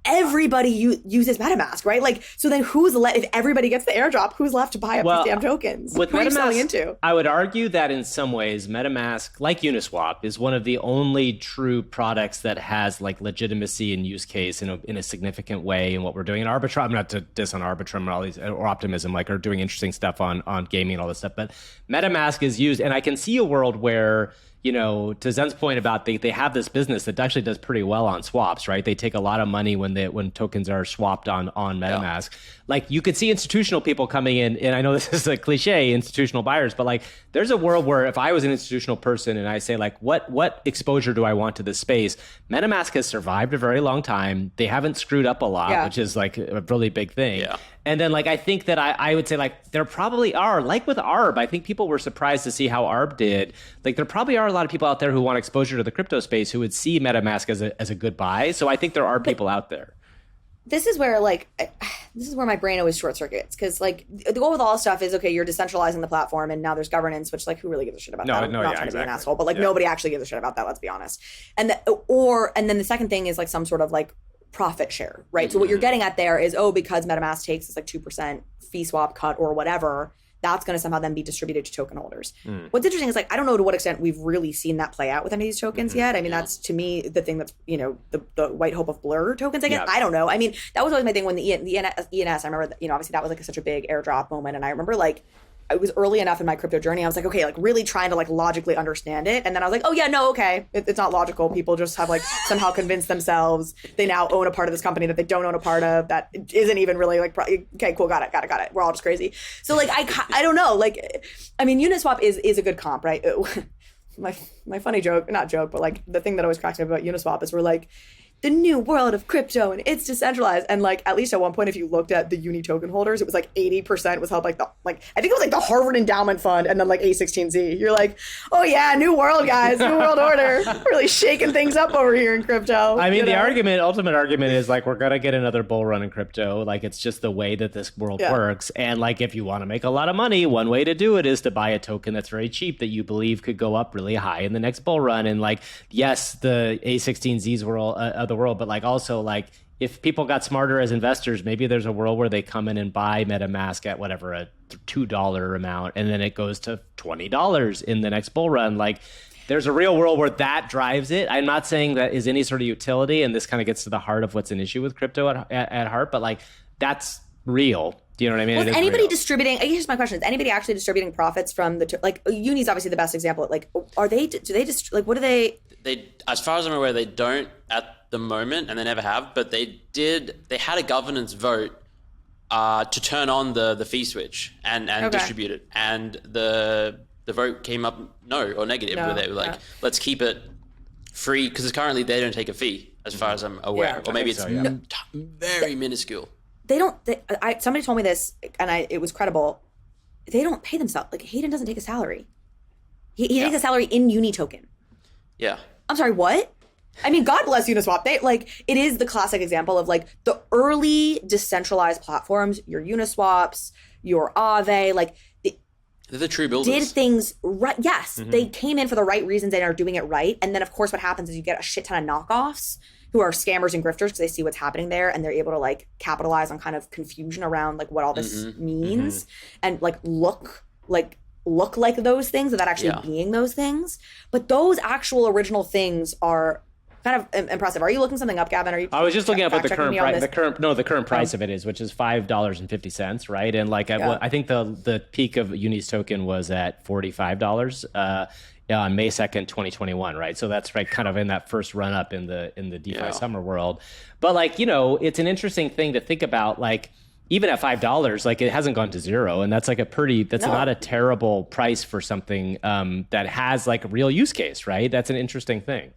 everybody uses MetaMask, right? Like, so then if everybody gets the airdrop, who's left to buy up these damn tokens? With Who are you selling MetaMask, into? I would argue that in some ways, MetaMask, like Uniswap, is one of the only true products that has like legitimacy and use case in a significant way in what we're doing. And Arbitrum, I'm not to diss on Arbitrum and all these, or Optimism, like are doing interesting stuff on gaming and all this stuff, but MetaMask is used, and I can see a world where, you know, to Zen's point about they have this business that actually does pretty well on swaps, right? They take a lot of money when tokens are swapped on MetaMask. Yeah. Like you could see institutional people coming in, and I know this is a cliche, institutional buyers, but like there's a world where if I was an institutional person and I say like, what exposure do I want to this space? MetaMask has survived a very long time. They haven't screwed up a lot, which is like a really big thing. Yeah. And then like I think that I would say like there probably are, like with ARB, I think people were surprised to see how ARB did. Like there probably are a lot of people out there who want exposure to the crypto space who would see MetaMask as a good buy. So I think there are people out there. This is where my brain always short circuits, because like the goal with all this stuff is, okay, you're decentralizing the platform and now there's governance, which like who really gives a shit about that? I'm not trying to be an asshole, but like nobody actually gives a shit about that, let's be honest. And then the second thing is like some sort of like profit share, right? Mm-hmm. So what you're getting at there is, because MetaMask takes this like 2% fee swap cut or whatever, that's going to somehow then be distributed to token holders. What's interesting is like, I don't know to what extent we've really seen that play out with any of these tokens yet. I mean, that's to me the thing that's, you know, the white hope of Blur tokens, I guess. I don't know. I mean, that was always my thing when the ENS, I remember that, you know, obviously that was like such a big airdrop moment. And I remember like, it was early enough in my crypto journey. I was like, okay, like really trying to like logically understand it. And then I was like, oh yeah, no, okay. It's not logical. People just have like somehow convinced themselves they now own a part of this company that they don't own a part of, that isn't even really like, okay, cool, got it. We're all just crazy. So like, I don't know. Like, I mean, Uniswap is a good comp, right? My funny joke, not joke, but like the thing that always cracks me about Uniswap is we're like, the new world of crypto and it's decentralized. And like, at least at one point, if you looked at the Uni token holders, it was like 80% was held like I think it was like the Harvard Endowment Fund and then like A16Z. You're like, oh yeah, new world, guys, new world order. Really shaking things up over here in crypto. I mean, ultimate argument is like, we're going to get another bull run in crypto. Like, it's just the way that this world works. And like, if you want to make a lot of money, one way to do it is to buy a token that's very cheap that you believe could go up really high in the next bull run. And like, yes, the A16Zs were the world, but like also like if people got smarter as investors, maybe there's a world where they come in and buy MetaMask at whatever, a $2 amount, and then it goes to $20 in the next bull run. Like there's a real world where that drives it. I'm not saying that is any sort of utility, and this kind of gets to the heart of what's an issue with crypto at heart, but like that's real. Do you know what I mean? Well, is anybody distributing? Here's my question: is anybody actually distributing profits from the like Uni's obviously the best example? Like, are they? Do they just like what do they? They, as far as I'm aware, they don't at the moment, and they never have. But they did. They had a governance vote to turn on the fee switch and distribute it, and the vote came up no or negative, where they were like, let's keep it free because currently they don't take a fee, as far as I'm aware, or maybe it's very minuscule. They don't. Somebody told me this, and it was credible. They don't pay themselves. Like Hayden doesn't take a salary. He takes a salary in Uni token. Yeah. I'm sorry. What? I mean, God bless Uniswap. It is the classic example of like the early decentralized platforms. Your Uniswaps, your Aave, like they're the true builders. Did things right. Yes, they came in for the right reasons and are doing it right. And then of course, what happens is you get a shit ton of knockoffs who are scammers and grifters because they see what's happening there and they're able to like capitalize on kind of confusion around like what all this means and like look like those things without actually being those things. But those actual original things are kind of impressive. Are you looking something up, Gavin? Are you? I was just looking up what the current price. The current price of it is, which is $5.50, right? And like I think the peak of Uni's token was at $45. On May 2nd, 2021, right? So that's right, kind of in that first run up in the DeFi summer world. But like, you know, it's an interesting thing to think about. Like, even at $5, like it hasn't gone to zero, and that's like not a terrible price for something that has like a real use case, right? That's an interesting thing.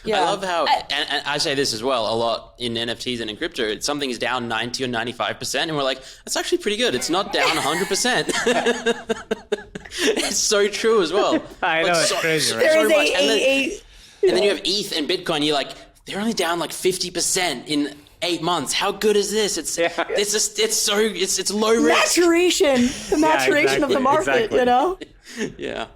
Yeah. I love how, and I say this as well a lot in NFTs and in crypto, something is down 90 or 95%, and we're like, that's actually pretty good. It's not down 100%. It's so true as well. I know, it's crazy, right? There so is and then you have ETH and Bitcoin, you're like, they're only down like 50% in 8 months. How good is this? It's low risk. The maturation of the market, you know? Yeah.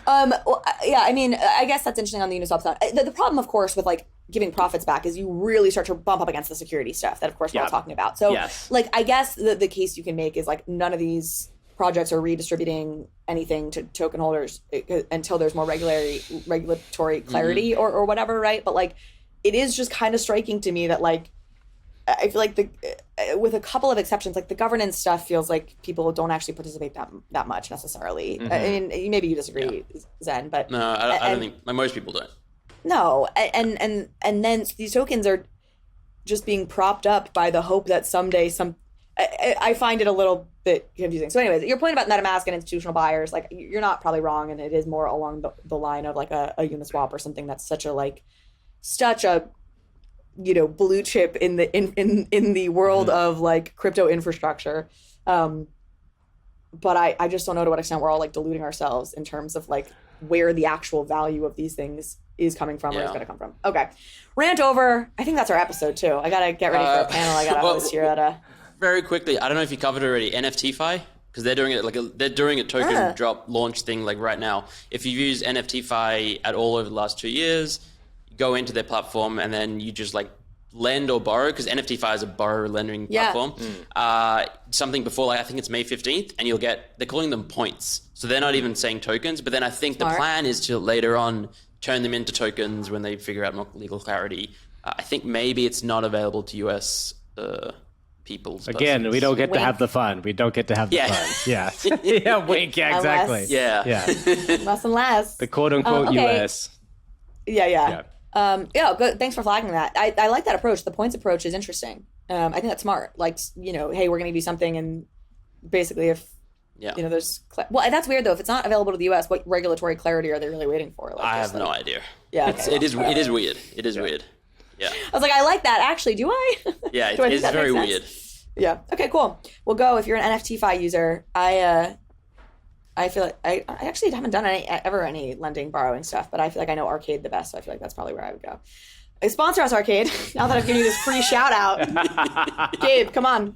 Well, yeah, I mean, I guess that's interesting on the Uniswap side. The problem, of course, with like giving profits back is you really start to bump up against the security stuff that, of course, we're all talking about. So, like, I guess the case you can make is like none of these projects are redistributing anything to token holders until there's more regulatory clarity or whatever, right? But like, it is just kind of striking to me that like, I feel like with a couple of exceptions, like the governance stuff feels like people don't actually participate that much necessarily. I mean, maybe you disagree, Zen, but no, I don't think most people don't. No, and then these tokens are just being propped up by the hope that someday I find it a little bit confusing. So anyways, your point about MetaMask and institutional buyers, like you're not probably wrong, and it is more along the line of like a Uniswap or something that's such a blue chip in the world of like crypto infrastructure. But I just don't know to what extent we're all like deluding ourselves in terms of like where the actual value of these things is coming from or is going to come from. Okay. Rant over. I think that's our episode too. I got to get ready for a panel. I got to host here at Very quickly, I don't know if you covered already, NFTfi, because they're doing it they're doing a token drop launch thing like right now. If you've used NFTfi at all over the last 2 years, go into their platform and then you just like lend or borrow, because NFTfi is a borrow lending platform. Something before, like I think it's May 15th, and they're calling them points. So they're not even saying tokens, but then I think the plan is to later on turn them into tokens when they figure out more legal clarity. I think maybe it's not available to US people's Again, persons. we don't get to have the fun. We don't get to have the fun. Yeah. Yeah, wink. Yeah, exactly. Yeah. Less and less. The quote unquote US. Yeah. Good. Thanks for flagging that. I like that approach. The points approach is interesting. I think that's smart. Like, hey, we're going to do something, and basically if there's that's weird though. If it's not available to the US, what regulatory clarity are they really waiting for? Like, I have no idea. Yeah, it is weird. It is weird. Yeah. I was like, I like that. Actually, do I? Yeah, it is very weird. Yeah. Okay. Cool. We'll go. If you're an NFTfi user, I feel like I actually haven't done any lending, borrowing stuff, but I feel like I know Arcade the best, so I feel like that's probably where I would go. Sponsor us, Arcade. Now that I've given you this free shout out. Gabe, come on.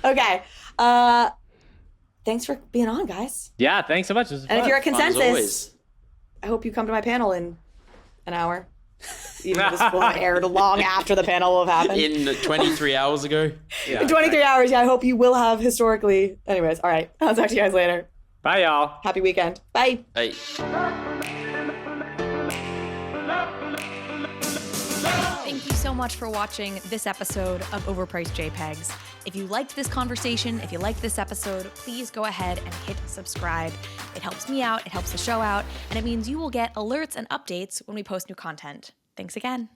Okay. Thanks for being on, guys. Yeah, thanks so much. This was fun. And if you're at Consensus, I hope you come to my panel in an hour. Even though this will have aired long after the panel will have happened. In 23 hours ago. In 23 hours, I hope you will have historically. Anyways, all right. I'll talk to you guys later. Bye, y'all. Happy weekend. Bye. Bye. Thank you so much for watching this episode of Overpriced JPEGs. If you liked this conversation, if you liked this episode, please go ahead and hit subscribe. It helps me out, it helps the show out, and it means you will get alerts and updates when we post new content. Thanks again.